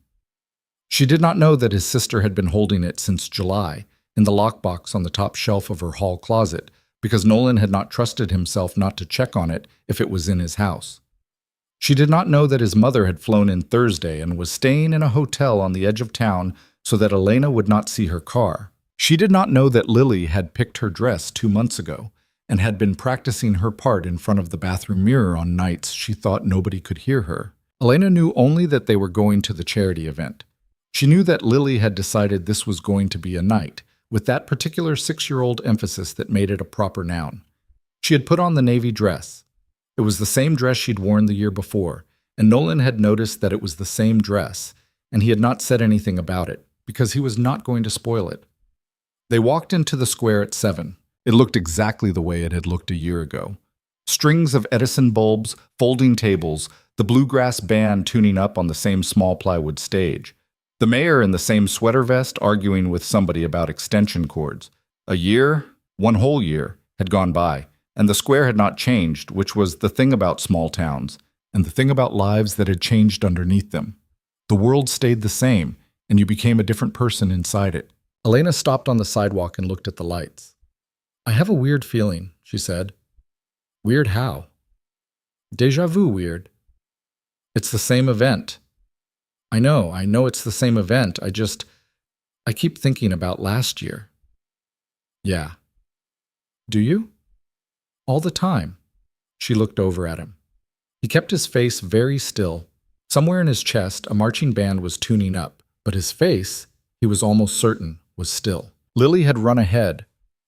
She did not know that his sister had been holding it since July, in the lockbox on the top shelf of her hall closet, because Nolan had not trusted himself not to check on it if it was in his house. She did not know that his mother had flown in Thursday and was staying in a hotel on the edge of town so that Elena would not see her car. She did not know that Lily had picked her dress 2 months ago and had been practicing her part in front of the bathroom mirror on nights she thought nobody could hear her. Elena knew only that they were going to the charity event. She knew that Lily had decided this was going to be a night, with that particular 6-year-old emphasis that made it a proper noun. She had put on the navy dress. It was the same dress she'd worn the year before, and Nolan had noticed that it was the same dress, and he had not said anything about it, because he was not going to spoil it. They walked into the square at 7. It looked exactly the way it had looked a year ago. Strings of Edison bulbs, folding tables, the bluegrass band tuning up on the same small plywood stage. The mayor in the same sweater vest arguing with somebody about extension cords. A year, 1 whole year, had gone by, and the square had not changed, which was the thing about small towns, and the thing about lives that had changed underneath them. The world stayed the same, and you became a different person inside it. Elena stopped on the sidewalk and looked at the lights. "I have a weird feeling," she said. "Weird how?" "Déjà vu weird." "It's the same event." I know it's the same event. I keep thinking about last year." "Yeah." "Do you?" "All the time." She looked over at him. He kept his face very still. Somewhere in his chest, a marching band was tuning up, but his face, he was almost certain, was still. Lily had run ahead.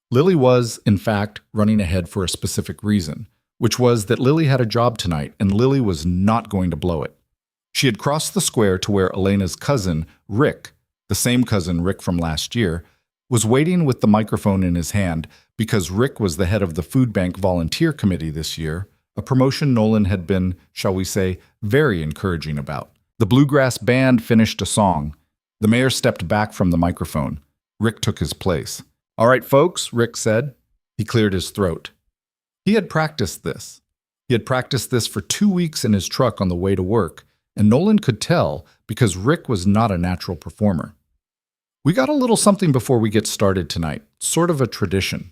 Lily was, in fact, running ahead for a specific reason, which was that Lily had a job tonight, and Lily was not going to blow it. She had crossed the square to where Elena's cousin, Rick, the same cousin Rick from last year, was waiting with the microphone in his hand because Rick was the head of the food bank volunteer committee this year, a promotion Nolan had been, shall we say, very encouraging about. The bluegrass band finished a song. The mayor stepped back from the microphone. Rick took his place. "All right, folks," Rick said. He cleared his throat. He had practiced this. He had practiced this for 2 weeks in his truck on the way to work, and Nolan could tell because Rick was not a natural performer. "We got a little something before we get started tonight, sort of a tradition.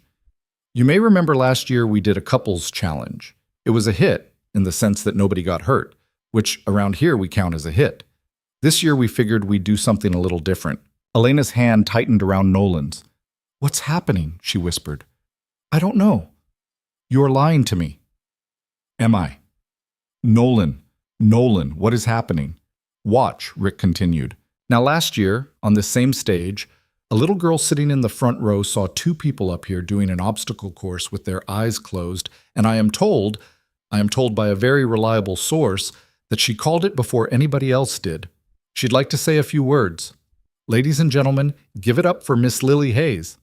You may remember last year we did a couples challenge. It was a hit, in the sense that nobody got hurt, which around here we count as a hit. This year we figured we'd do something a little different." Elena's hand tightened around Nolan's. "What's happening?" she whispered. "I don't know." "You're lying to me." "Am I?" Nolan, what is happening?" "Watch," Rick continued. Now last year, on this same stage, a little girl sitting in the front row saw 2 people up here doing an obstacle course with their eyes closed, and I am told by a very reliable source, that she called it before anybody else did. She'd like to say a few words. Ladies and gentlemen, give it up for Miss Lily Hayes.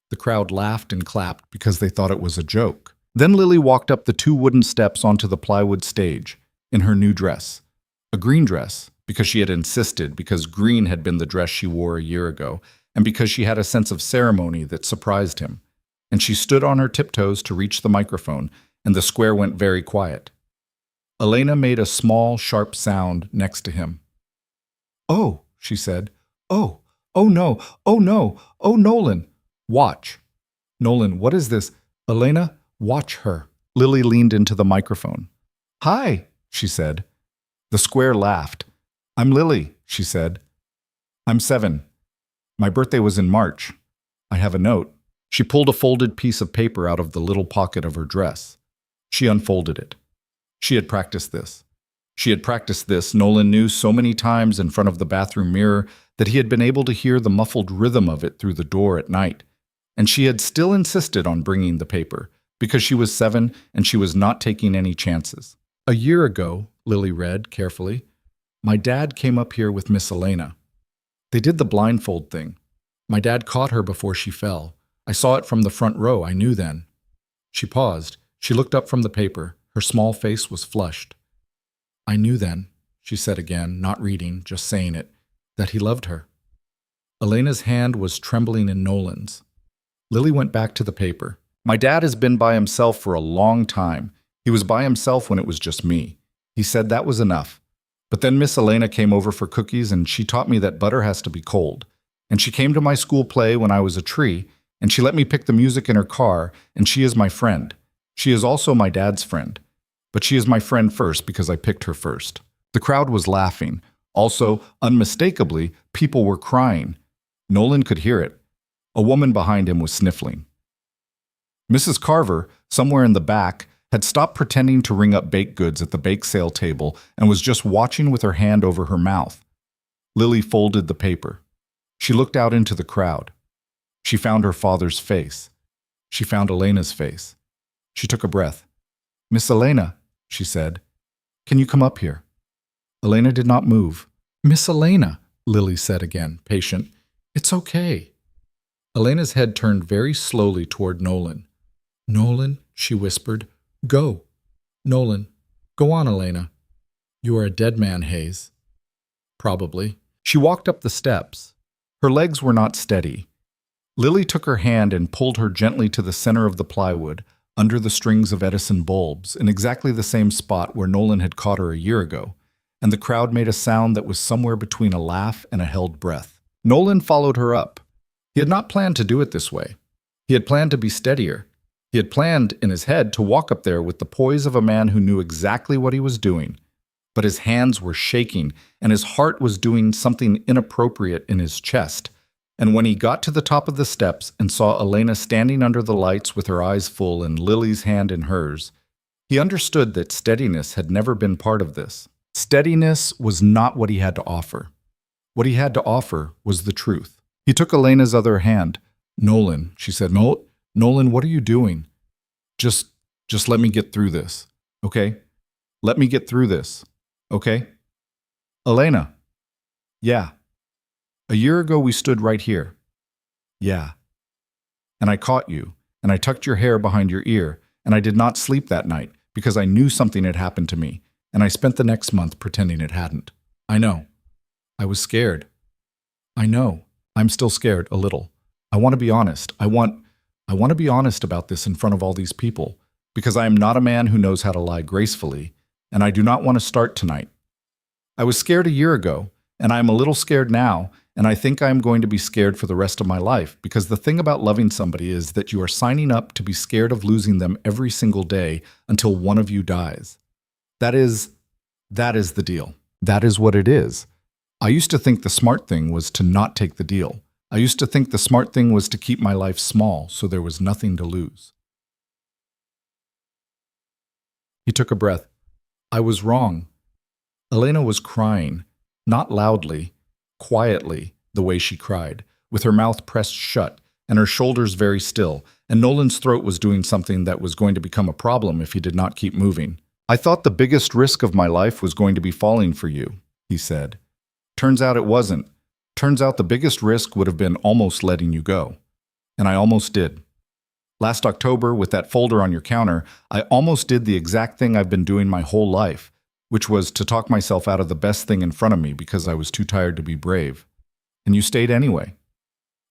The crowd laughed and clapped because they thought it was a joke. Then Lily walked up the 2 wooden steps onto the plywood stage, in her new dress. A green dress, because she had insisted, because green had been the dress she wore a year ago, and because she had a sense of ceremony that surprised him. And she stood on her tiptoes to reach the microphone, and the square went very quiet. Elena made a small, sharp sound next to him. "Oh," she said. Oh no, oh Nolan. Watch." Nolan, what is this? Elena, watch her. Lily leaned into the microphone. Hi, she said. The square laughed. I'm Lily, she said. I'm 7. My birthday was in March. I have a note. She pulled a folded piece of paper out of the little pocket of her dress. She unfolded it. She had practiced this. Nolan knew so many times in front of the bathroom mirror that he had been able to hear the muffled rhythm of it through the door at night. And she had still insisted on bringing the paper, because she was 7 and she was not taking any chances. A year ago, Lily read carefully, my dad came up here with Miss Elena. They did the blindfold thing. My dad caught her before she fell. I saw it from the front row. I knew then. She paused. She looked up from the paper. Her small face was flushed. I knew then, she said again, not reading, just saying it, that he loved her. Elena's hand was trembling in Nolan's. Lily went back to the paper. My dad has been by himself for a long time. He was by himself when it was just me. He said that was enough. But then Miss Elena came over for cookies and she taught me that butter has to be cold. And she came to my school play when I was a tree, and she let me pick the music in her car, and she is my friend. She is also my dad's friend. But she is my friend first because I picked her first. The crowd was laughing. Also, unmistakably, people were crying. Nolan could hear it. A woman behind him was sniffling. Mrs. Carver, somewhere in the back, had stopped pretending to ring up baked goods at the bake sale table and was just watching with her hand over her mouth. Lily folded the paper. She looked out into the crowd. She found her father's face. She found Elena's face. She took a breath. Miss Elena, she said, can you come up here? Elena did not move. Miss Elena, Lily said again, patient. It's okay. Elena's head turned very slowly toward Nolan. Nolan, she whispered, go. Nolan, go on, Elena. You are a dead man, Hayes. Probably. She walked up the steps. Her legs were not steady. Lily took her hand and pulled her gently to the center of the plywood, under the strings of Edison bulbs, in exactly the same spot where Nolan had caught her a year ago, and the crowd made a sound that was somewhere between a laugh and a held breath. Nolan followed her up. He had not planned to do it this way. He had planned to be steadier. He had planned, in his head, to walk up there with the poise of a man who knew exactly what he was doing. But his hands were shaking, and his heart was doing something inappropriate in his chest. And when he got to the top of the steps and saw Elena standing under the lights with her eyes full and Lily's hand in hers, he understood that steadiness had never been part of this. Steadiness was not what he had to offer. What he had to offer was the truth. He took Elena's other hand. Nolan, she said, Nolan, what are you doing? Just let me get through this, okay? Let me get through this, okay? Elena. Yeah. A year ago we stood right here. Yeah. And I caught you, and I tucked your hair behind your ear, and I did not sleep that night because I knew something had happened to me, and I spent the next month pretending it hadn't. I know. I was scared. I know. I'm still scared, a little. I want to be honest. I want to be honest about this in front of all these people, because I am not a man who knows how to lie gracefully, and I do not want to start tonight. I was scared a year ago, and I am a little scared now, and I think I am going to be scared for the rest of my life, because the thing about loving somebody is that you are signing up to be scared of losing them every single day until one of you dies. That is the deal. That is what it is. I used to think the smart thing was to not take the deal. I used to think the smart thing was to keep my life small so there was nothing to lose. He took a breath. I was wrong. Elena was crying, not loudly, quietly, the way she cried, with her mouth pressed shut and her shoulders very still, and Nolan's throat was doing something that was going to become a problem if he did not keep moving. I thought the biggest risk of my life was going to be falling for you, he said. Turns out it wasn't. Turns out the biggest risk would have been almost letting you go. And I almost did. Last October, with that folder on your counter, I almost did the exact thing I've been doing my whole life, which was to talk myself out of the best thing in front of me because I was too tired to be brave. And you stayed anyway.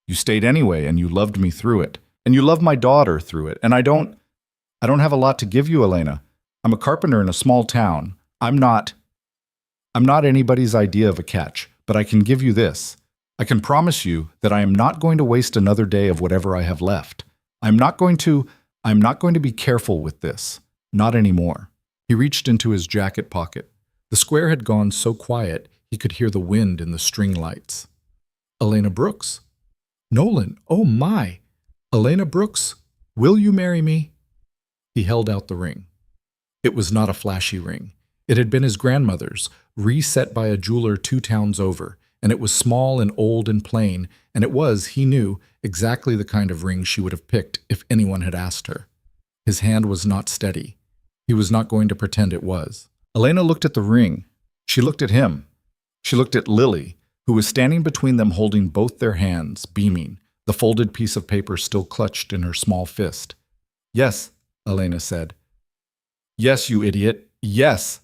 You stayed anyway, and you loved me through it. And you love my daughter through it. And I don't have a lot to give you, Elena. I'm a carpenter in a small town. I'm not anybody's idea of a catch, but I can give you this. I can promise you that I am not going to waste another day of whatever I have left. I'm not going to be careful with this. Not anymore. He reached into his jacket pocket. The square had gone so quiet he could hear the wind in the string lights. Elena Brooks. Nolan, oh my! Elena Brooks, will you marry me? He held out the ring. It was not a flashy ring. It had been his grandmother's, reset by a jeweler 2 towns over, and it was small and old and plain, and it was, he knew, exactly the kind of ring she would have picked if anyone had asked her. His hand was not steady. He was not going to pretend it was. Elena looked at the ring. She looked at him. She looked at Lily, who was standing between them holding both their hands, beaming, the folded piece of paper still clutched in her small fist. Yes, Elena said. Yes, you idiot. Yes.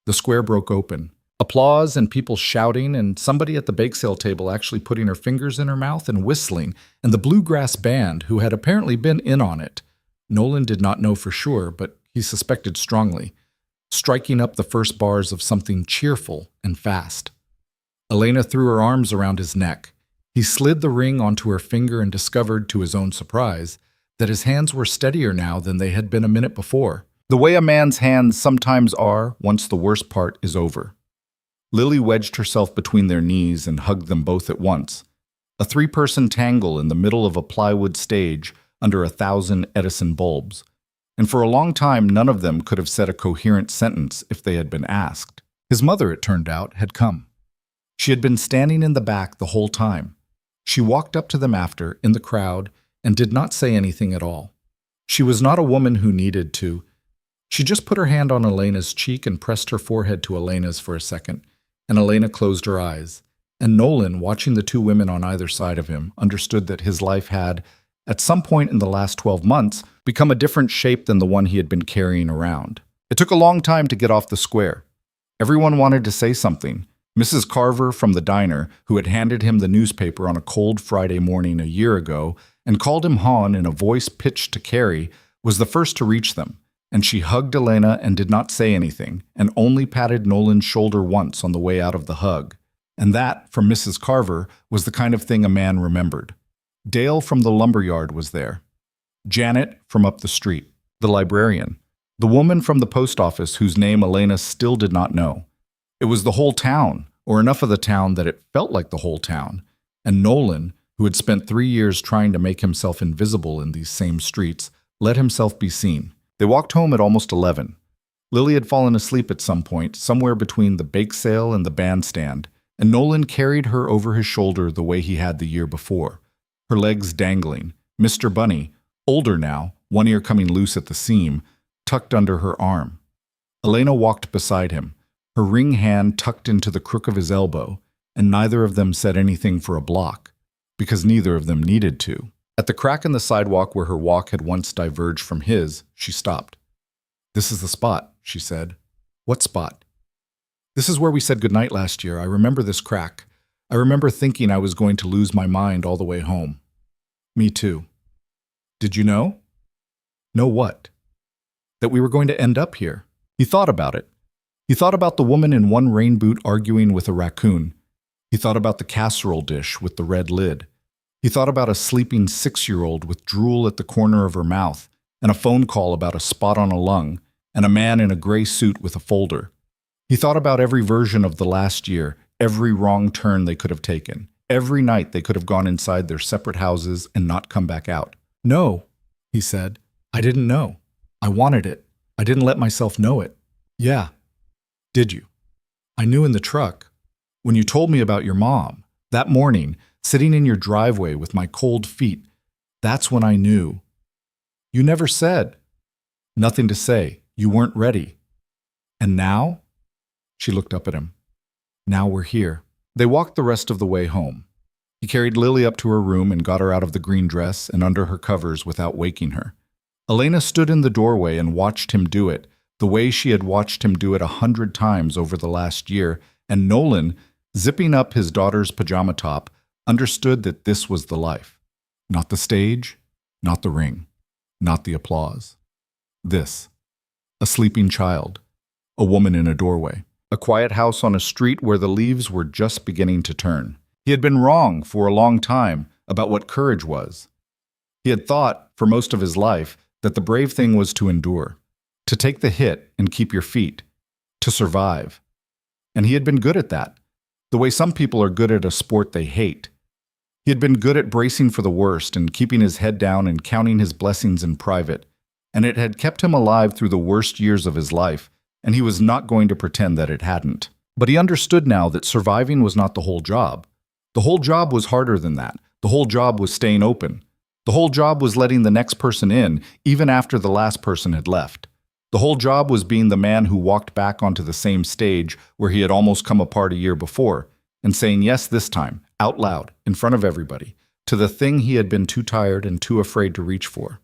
The square broke open. Applause and people shouting, and somebody at the bake sale table actually putting her fingers in her mouth and whistling, and the bluegrass band, who had apparently been in on it. Nolan did not know for sure, but he suspected strongly, striking up the first bars of something cheerful and fast. Elena threw her arms around his neck. He slid the ring onto her finger and discovered, to his own surprise, that his hands were steadier now than they had been a minute before. The way a man's hands sometimes are once the worst part is over. Lily wedged herself between their knees and hugged them both at once. A 3-person tangle in the middle of a plywood stage under 1,000 Edison bulbs. And for a long time, none of them could have said a coherent sentence if they had been asked. His mother, it turned out, had come. She had been standing in the back the whole time. She walked up to them after, in the crowd, and did not say anything at all. She was not a woman who needed to. She just put her hand on Elena's cheek and pressed her forehead to Elena's for a second, and Elena closed her eyes. And Nolan, watching the 2 women on either side of him, understood that his life had, at some point in the last 12 months, become a different shape than the one he had been carrying around. It took a long time to get off the square. Everyone wanted to say something. Mrs. Carver from the diner, who had handed him the newspaper on a cold Friday morning a year ago and called him hon in a voice pitched to Carrie, was the first to reach them, and she hugged Elena and did not say anything, and only patted Nolan's shoulder once on the way out of the hug. And that, from Mrs. Carver, was the kind of thing a man remembered. Dale from the lumberyard was there. Janet from up the street, the librarian, the woman from the post office whose name Elena still did not know. It was the whole town, or enough of the town that it felt like the whole town, and Nolan, who had spent 3 years trying to make himself invisible in these same streets, let himself be seen. They walked home at almost 11. Lily had fallen asleep at some point, somewhere between the bake sale and the bandstand, and Nolan carried her over his shoulder the way he had the year before, her legs dangling, Mr. Bunny, older now, one ear coming loose at the seam, tucked under her arm. Elena walked beside him, her ring hand tucked into the crook of his elbow, and neither of them said anything for a block, because neither of them needed to. At the crack in the sidewalk where her walk had once diverged from his, she stopped. "This is the spot," she said. "What spot?" "This is where we said goodnight last year. I remember this crack. I remember thinking I was going to lose my mind all the way home." "Me too." "Did you know?" "Know what?" "That we were going to end up here." He thought about it. He thought about the woman in one rain boot arguing with a raccoon. He thought about the casserole dish with the red lid. He thought about a sleeping 6-year-old with drool at the corner of her mouth, and a phone call about a spot on a lung, and a man in a gray suit with a folder. He thought about every version of the last year, every wrong turn they could have taken, every night they could have gone inside their separate houses and not come back out. "No," he said. "I didn't know. I wanted it. I didn't let myself know it." "Yeah. Did you?" "I knew in the truck. When you told me about your mom, that morning, sitting in your driveway with my cold feet, that's when I knew." "You never said." "Nothing to say. You weren't ready." "And now?" She looked up at him. "Now we're here." They walked the rest of the way home. He carried Lily up to her room and got her out of the green dress and under her covers without waking her. Elena stood in the doorway and watched him do it, the way she had watched him do it 100 times over the last year, and Nolan, zipping up his daughter's pajama top, understood that this was the life. Not the stage, not the ring, not the applause. This. A sleeping child, a woman in a doorway, a quiet house on a street where the leaves were just beginning to turn. He had been wrong for a long time about what courage was. He had thought, for most of his life, that the brave thing was to endure, to take the hit and keep your feet, to survive. And he had been good at that, the way some people are good at a sport they hate. He had been good at bracing for the worst and keeping his head down and counting his blessings in private, and it had kept him alive through the worst years of his life, and he was not going to pretend that it hadn't. But he understood now that surviving was not the whole job. The whole job was harder than that. The whole job was staying open. The whole job was letting the next person in, even after the last person had left. The whole job was being the man who walked back onto the same stage where he had almost come apart a year before, and saying yes this time, out loud, in front of everybody, to the thing he had been too tired and too afraid to reach for.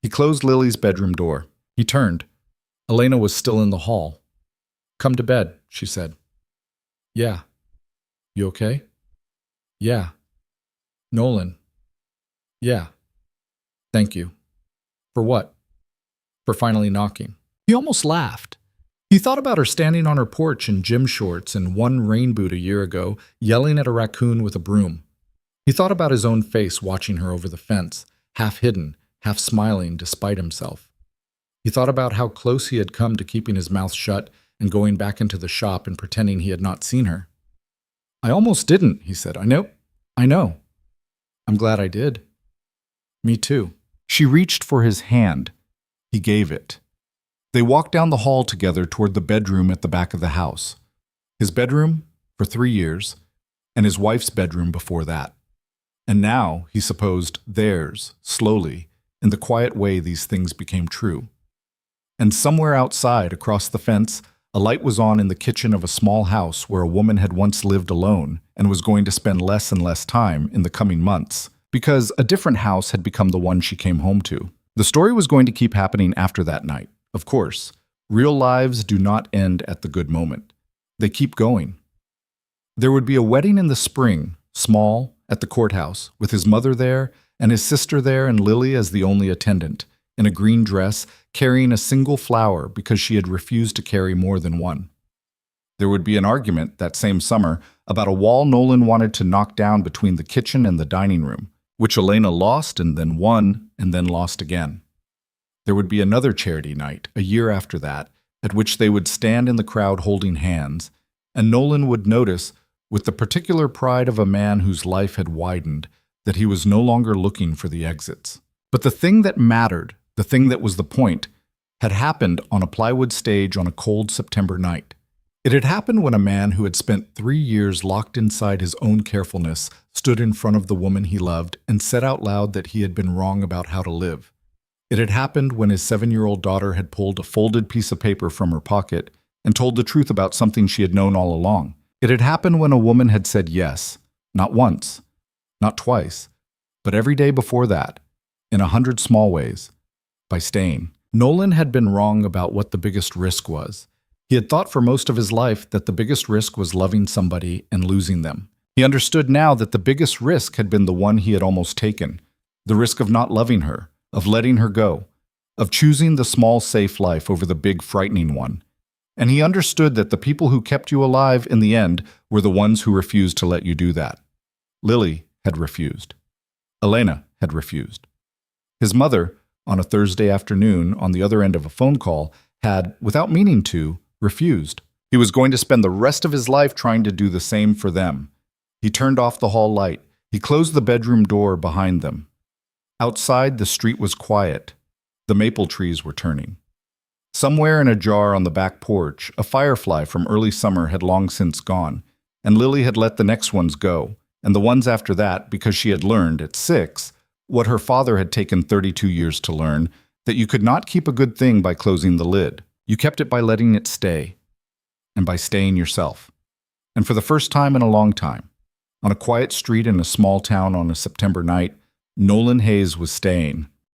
He closed Lily's bedroom door. He turned. Elena was still in the hall. "Come to bed," she said. "Yeah." "You okay?" "Yeah." "Nolan." "Yeah." "Thank you." "For what?" "For finally knocking." He almost laughed. He thought about her standing on her porch in gym shorts and one rain boot a year ago, yelling at a raccoon with a broom. He thought about his own face watching her over the fence, half hidden, half smiling despite himself. He thought about how close he had come to keeping his mouth shut and going back into the shop and pretending he had not seen her. "I almost didn't," he said. I know. "I'm glad I did." "Me too." She reached for his hand. He gave it. They walked down the hall together toward the bedroom at the back of the house. His bedroom for 3 years, and his wife's bedroom before that. And now, he supposed, theirs, slowly, in the quiet way these things became true. And somewhere outside, across the fence, a light was on in the kitchen of a small house where a woman had once lived alone and was going to spend less and less time in the coming months, because a different house had become the one she came home to. The story was going to keep happening after that night. Of course, real lives do not end at the good moment. They keep going. There would be a wedding in the spring, small, at the courthouse, with his mother there and his sister there and Lily as the only attendant, in a green dress, carrying a single flower because she had refused to carry more than one. There would be an argument that same summer about a wall Nolan wanted to knock down between the kitchen and the dining room, which Elena lost and then won and then lost again. There would be another charity night, a year after that, at which they would stand in the crowd holding hands, and Nolan would notice, with the particular pride of a man whose life had widened, that he was no longer looking for the exits. But the thing that mattered, the thing that was the point, had happened on a plywood stage on a cold September night. It had happened when a man who had spent 3 years locked inside his own carefulness stood in front of the woman he loved and said out loud that he had been wrong about how to live. It had happened when his 7-year-old daughter had pulled a folded piece of paper from her pocket and told the truth about something she had known all along. It had happened when a woman had said yes, not once, not twice, but every day before that, in 100 small ways, by staying. Nolan had been wrong about what the biggest risk was. He had thought for most of his life that the biggest risk was loving somebody and losing them. He understood now that the biggest risk had been the one he had almost taken, the risk of not loving her, of letting her go, of choosing the small, safe life over the big, frightening one. And he understood that the people who kept you alive in the end were the ones who refused to let you do that. Lily had refused. Elena had refused. His mother, on a Thursday afternoon on the other end of a phone call, had, without meaning to, refused. He was going to spend the rest of his life trying to do the same for them. He turned off the hall light. He closed the bedroom door behind them. Outside, the street was quiet. The maple trees were turning. Somewhere in a jar on the back porch, a firefly from early summer had long since gone, and Lily had let the next ones go, and the ones after that because she had learned, at 6, what her father had taken 32 years to learn, that you could not keep a good thing by closing the lid. You kept it by letting it stay, and by staying yourself. And for the first time in a long time, on a quiet street in a small town on a September night, Nolan Hayes was staying.